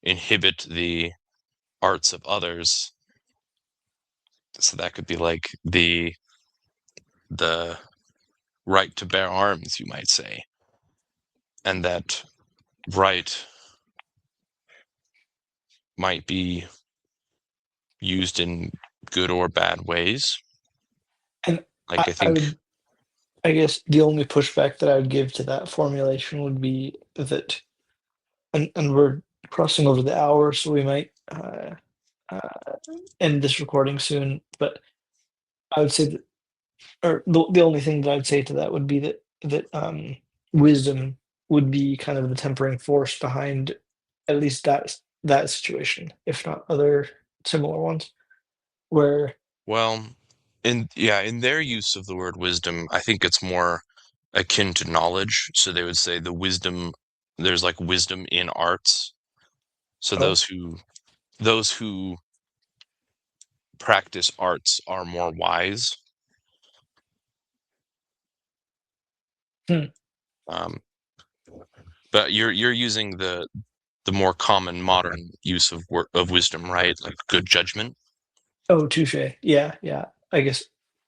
inhibit the arts of others. So that could be like the right to bear arms, you might say, and that right might be used in good or bad ways. And Like, I I think, would, I guess the only pushback that I would give to that formulation would be that, and we're crossing over the hour, so we might end this recording soon. But I would say that, or the only thing that I'd say to that would be that wisdom would be kind of the tempering force behind at least that situation, if not other similar ones, where well, in their use of the word wisdom, I think it's more akin to knowledge. So they would say the wisdom, there's like wisdom in arts. So oh, those who practice arts are more wise. hmm, Um, but you're using the more common modern use of wisdom, right? Like good judgment. oh, touche, yeah, yeah. I guess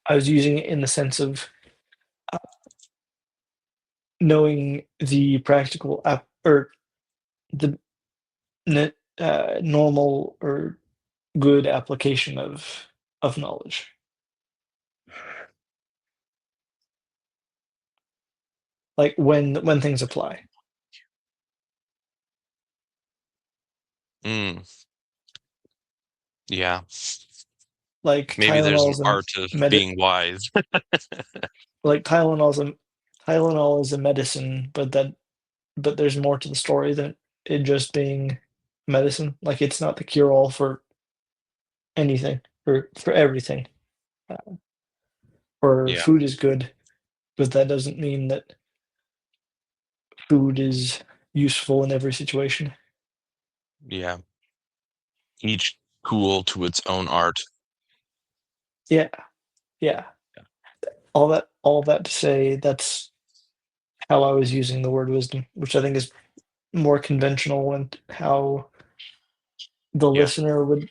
I was using it in the sense of knowing the practical app or the normal or good application of knowledge, like when things apply. Mm, yeah, Like maybe there's an art of medi- being wise. like Tylenol is a medicine, but there's more to the story than it just being medicine. Like it's not the cure all for anything or for everything. Uh, or Yeah, food is good, but that doesn't mean that food is useful in every situation. yeah. Each tool to its own art. Yeah, yeah. All that to say, that's how I was using the word wisdom, which I think is more conventional and how the Yeah, listener would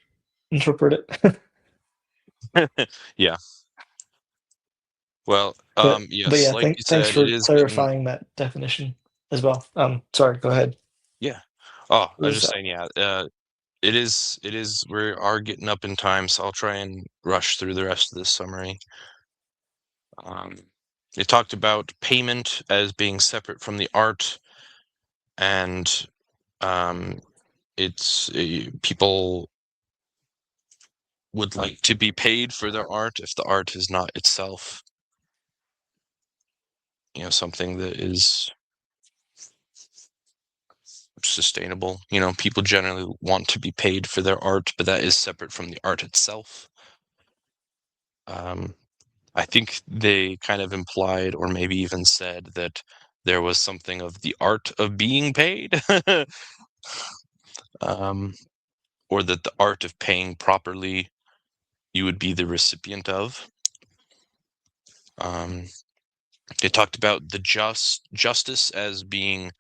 interpret it. yeah. Well, But yes, yeah, like you thanks said, it for has been. clarifying that definition as well. Sorry, go ahead. Yeah. Oh, It I was was just saying, yeah. It is. We are getting up in time, so I'll try and rush through the rest of this summary. Um, it talked about payment as being separate from the art, and um, people would like to be paid for their art if the art is not itself, something that is sustainable. People generally want to be paid for their art, but that is separate from the art itself. Um, I think they kind of implied, or maybe even said, that there was something of the art of being paid, um, or that the art of paying properly you would be the recipient of. Um, it talked about the justice as being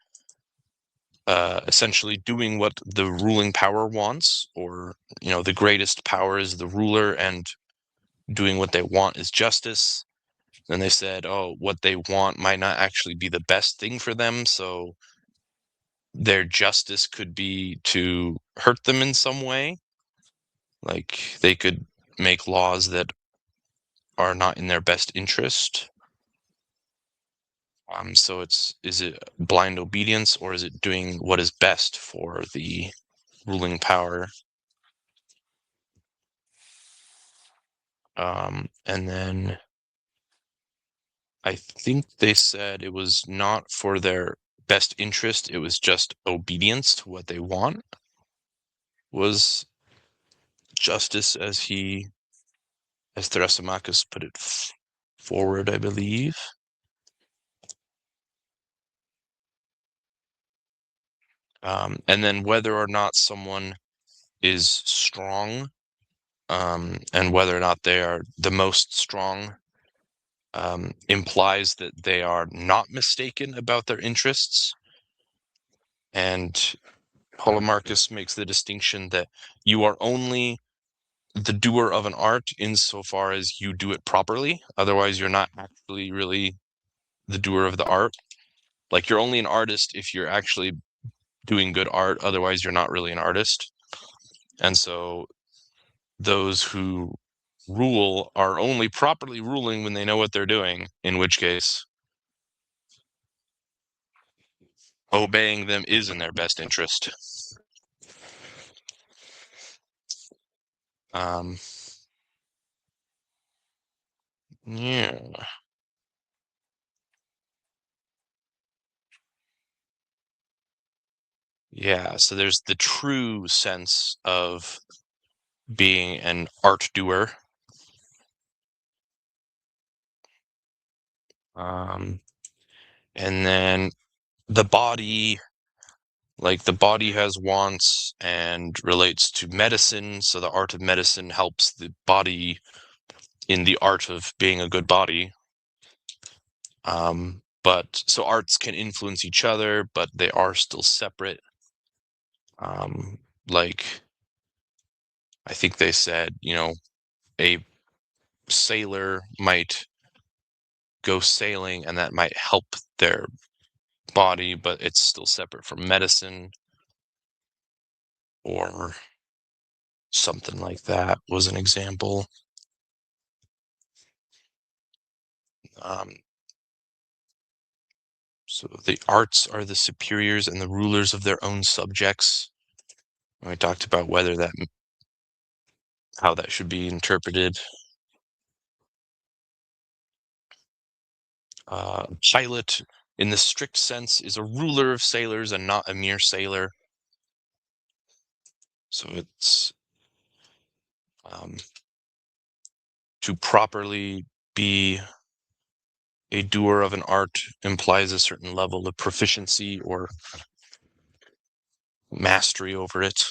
essentially doing what the ruling power wants, or the greatest power is the ruler, and doing what they want is justice. Then they said, oh, what they want might not actually be the best thing for them, so their justice could be to hurt them in some way. Like they could make laws that are not in their best interest. So is it blind obedience, or is it doing what is best for the ruling power? And then I think they said it was not for their best interest, it was just obedience to what they want was justice, as Thrasymachus put it forward, I believe. And then whether or not someone is strong, and whether or not they are the most strong, implies that they are not mistaken about their interests. And Polemarchus makes the distinction that you are only the doer of an art insofar as you do it properly. Otherwise, you're not actually really the doer of the art. Like, you're only an artist if you're actually doing good art, otherwise you're not really an artist. And so those who rule are only properly ruling when they know what they're doing, in which case obeying them is in their best interest. Yeah. Yeah, so there's the true sense of being an art doer. And then the body, like the body has wants and relates to medicine, so the art of medicine helps the body in the art of being a good body. But so arts can influence each other, but they are still separate. Like, I think they said, a sailor might go sailing and that might help their body, but it's still separate from medicine, or something like that was an example. So the arts are the superiors and the rulers of their own subjects. We talked about how that should be interpreted. Pilot, in the strict sense, is a ruler of sailors and not a mere sailor. So it's to properly be a doer of an art implies a certain level of proficiency or mastery over it.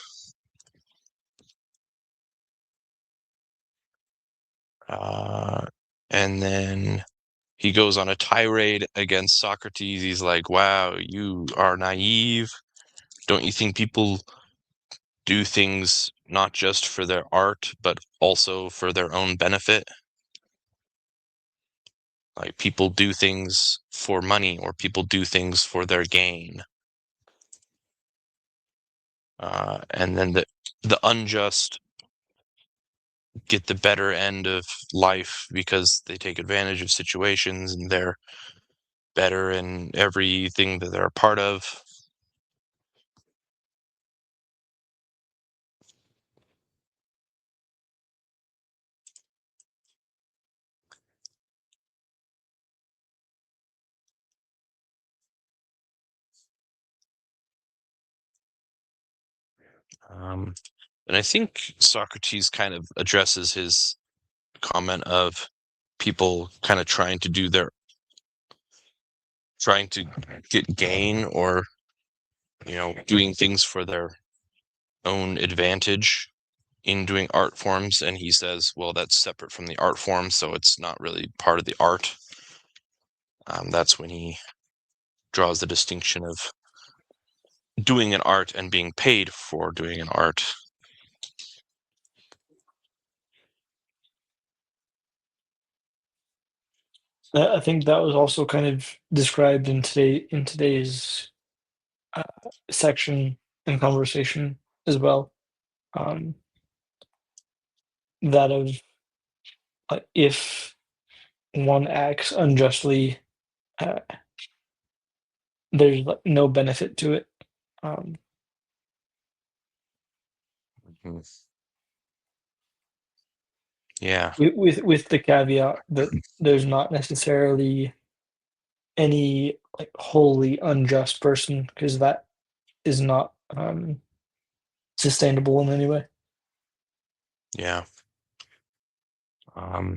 And then he goes on a tirade against Socrates. He's like, wow, you are naive. Don't you think people do things not just for their art, but also for their own benefit? Like, people do things for money, or people do things for their gain. And then the unjust get the better end of life because they take advantage of situations and they're better in everything that they're a part of. And I think Socrates kind of addresses his comment of people kind of trying to get gain, or doing things for their own advantage in doing art forms, and he says, well, that's separate from the art form, so it's not really part of the art. That's when he draws the distinction of doing an art and being paid for doing an art. I think that was also kind of described in today's section and conversation as well. Um, that of if one acts unjustly, uh, there's no benefit to it. Um, Yeah. with the caveat that there's not necessarily any like wholly unjust person, because that is not sustainable in any way. Yeah.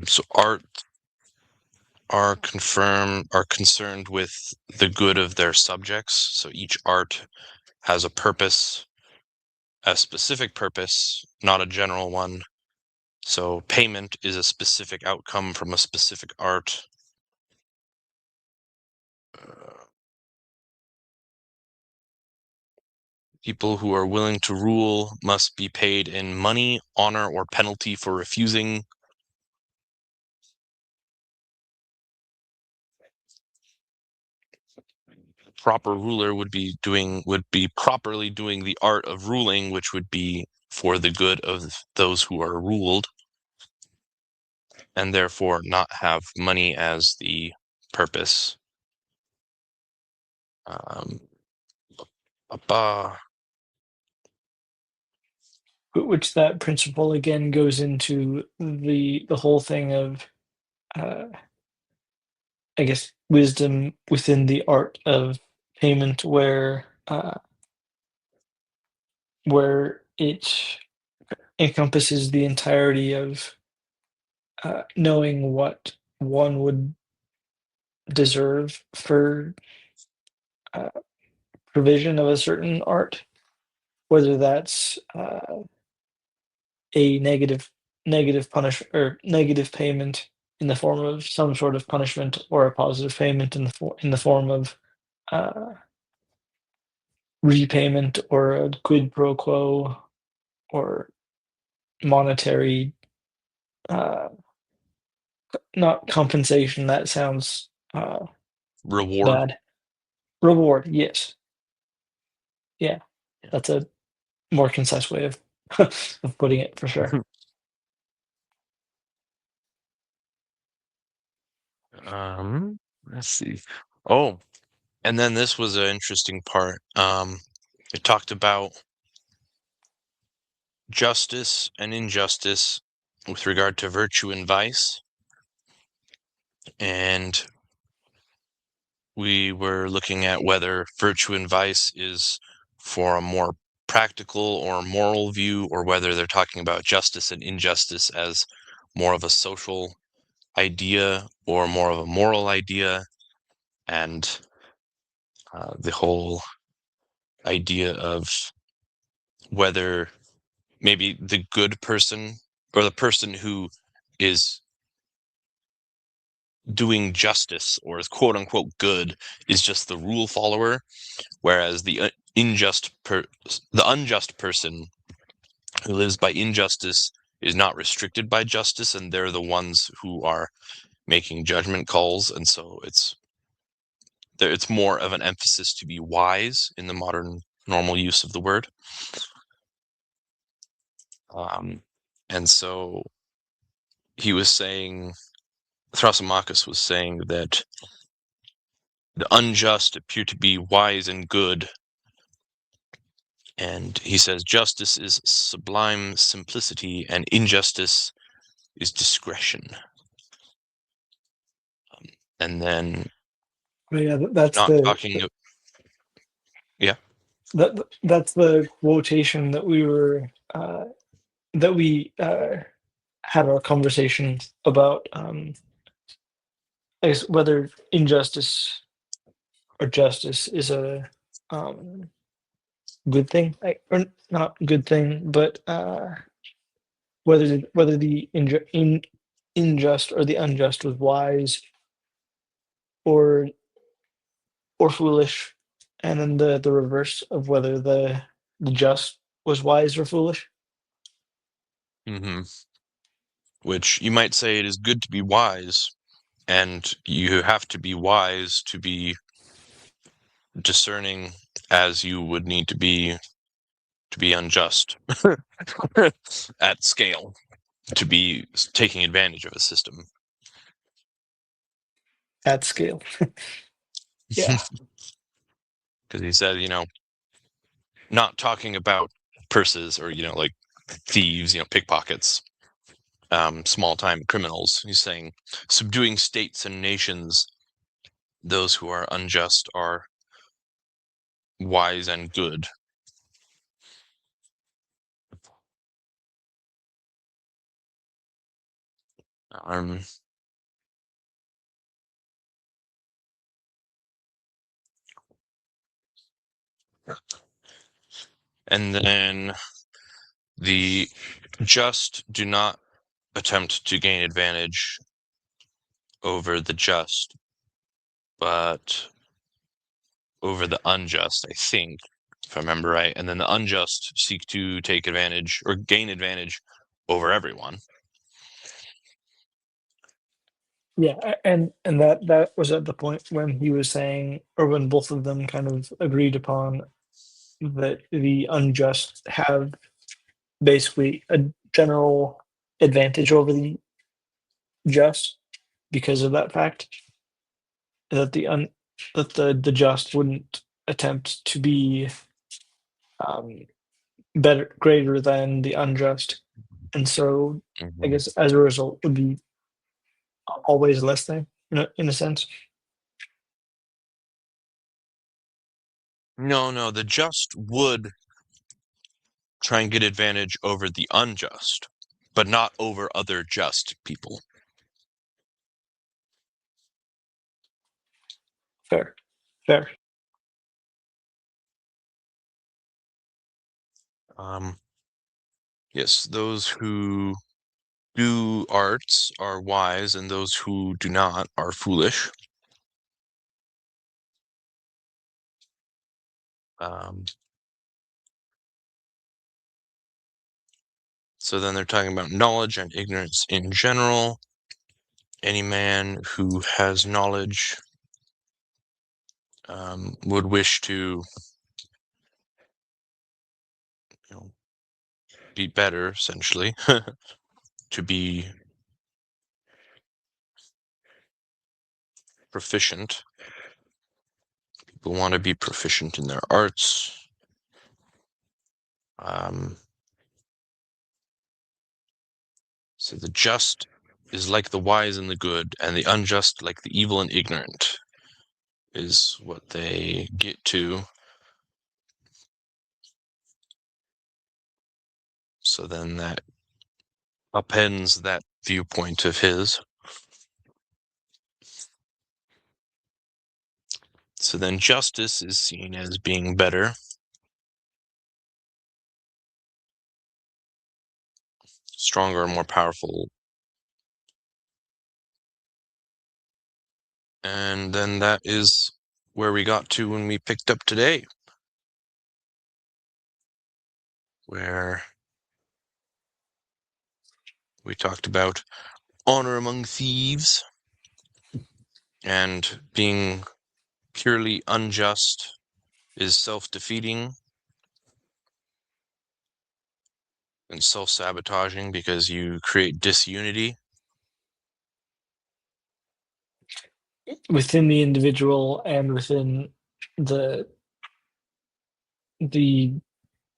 So art are concerned with the good of their subjects. So each art has a purpose, a specific purpose, not a general one. So payment is a specific outcome from a specific art. People who are willing to rule must be paid in money, honor, or penalty for refusing. proper ruler would be properly doing the art of ruling, which would be for the good of those who are ruled, and therefore not have money as the purpose. Which that principle again goes into the whole thing of, I guess, wisdom within the art of payment, where it encompasses the entirety of knowing what one would deserve for provision of a certain art, whether that's a negative punish or negative payment in the form of some sort of punishment, or a positive payment in the form of uh, repayment, or a quid pro quo, or monetary, uh, not compensation. That sounds Reward. bad. Reward, yes, yeah, that's a more concise way of of putting it for sure. Let's see. Oh, and then this was an interesting part. It talked about justice and injustice with regard to virtue and vice. And we were looking at whether virtue and vice is for a more practical or moral view, or whether they're talking about justice and injustice as more of a social idea or more of a moral idea. And the whole idea of whether maybe the good person, or the person who is doing justice or is quote unquote good, is just the rule follower, whereas the unjust person who lives by injustice is not restricted by justice, and they're the ones who are making judgment calls. And so it's more of an emphasis to be wise in the modern normal use of the word. And so he was saying, Thrasymachus was saying, that the unjust appear to be wise and good. And he says justice is sublime simplicity and injustice is discretion. And then But yeah, that's not the talking of, yeah. that's the quotation that we had our conversation about, I guess, whether injustice or justice is a good thing, or not good thing, but whether the unjust or the unjust was wise or foolish, and then the reverse of whether the just was wise or foolish. hmm Which you might say it is good to be wise, and you have to be wise to be discerning, as you would need to be unjust at scale, to be taking advantage of a system. At scale. Yeah. Because he said, not talking about purses or, like thieves, pickpockets, small-time criminals. He's saying subduing states and nations, those who are unjust are wise and good. Um, and then the just do not attempt to gain advantage over the just, but over the unjust, I think, if I remember right. And then the unjust seek to take advantage or gain advantage over everyone. Yeah, and that was at the point when he was saying, or when both of them kind of agreed upon that the unjust have basically a general advantage over the just because of that fact that the just wouldn't attempt to be um, greater than the unjust, and so I Mhm. guess as a result would be always less than in a sense. No, the just would try and get advantage over the unjust, but not over other just people. Fair, fair. Yes, those who do arts are wise, and those who do not are foolish. So then they're talking about knowledge and ignorance in general. Any man who has knowledge would wish to, be better, essentially, to be proficient. People want to be proficient in their arts. So the just is like the wise and the good, and the unjust like the evil and ignorant, is what they get to. So then that upends that viewpoint of his. So then justice is seen as being better, stronger, and more powerful. And then that is where we got to when we picked up today, where we talked about honor among thieves and being purely unjust is self-defeating and self-sabotaging because you create disunity. Within the individual and within the the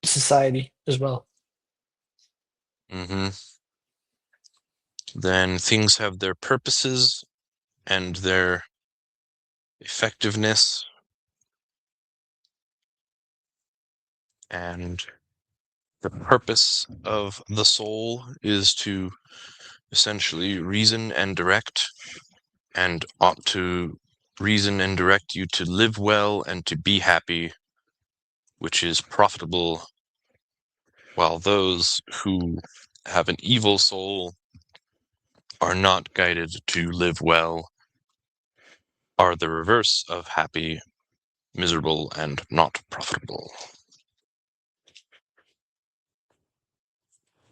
society as well. Mm-hmm. Then things have their purposes and their effectiveness, and the purpose of the soul is to essentially reason and direct, and ought to reason and direct you to live well and to be happy, which is profitable, while those who have an evil soul are not guided to live well, are the reverse of happy, miserable, and not profitable.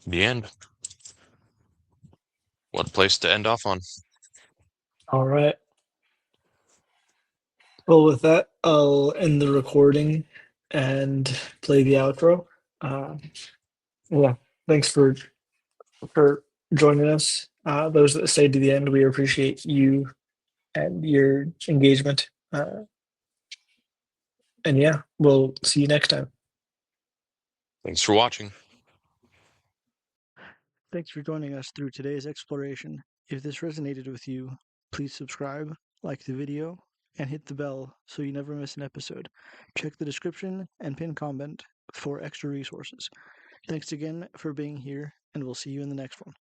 The end. What place to end off on. All right. Well, with that, I'll end the recording and play the outro. Yeah, thanks for joining us. Those that stayed to the end, we appreciate you and your engagement. And yeah, we'll see you next time. Thanks for watching. Thanks for joining us through today's exploration. If this resonated with you, please subscribe, like the video, and hit the bell so you never miss an episode. Check the description and pin comment for extra resources. Thanks again for being here, and we'll see you in the next one.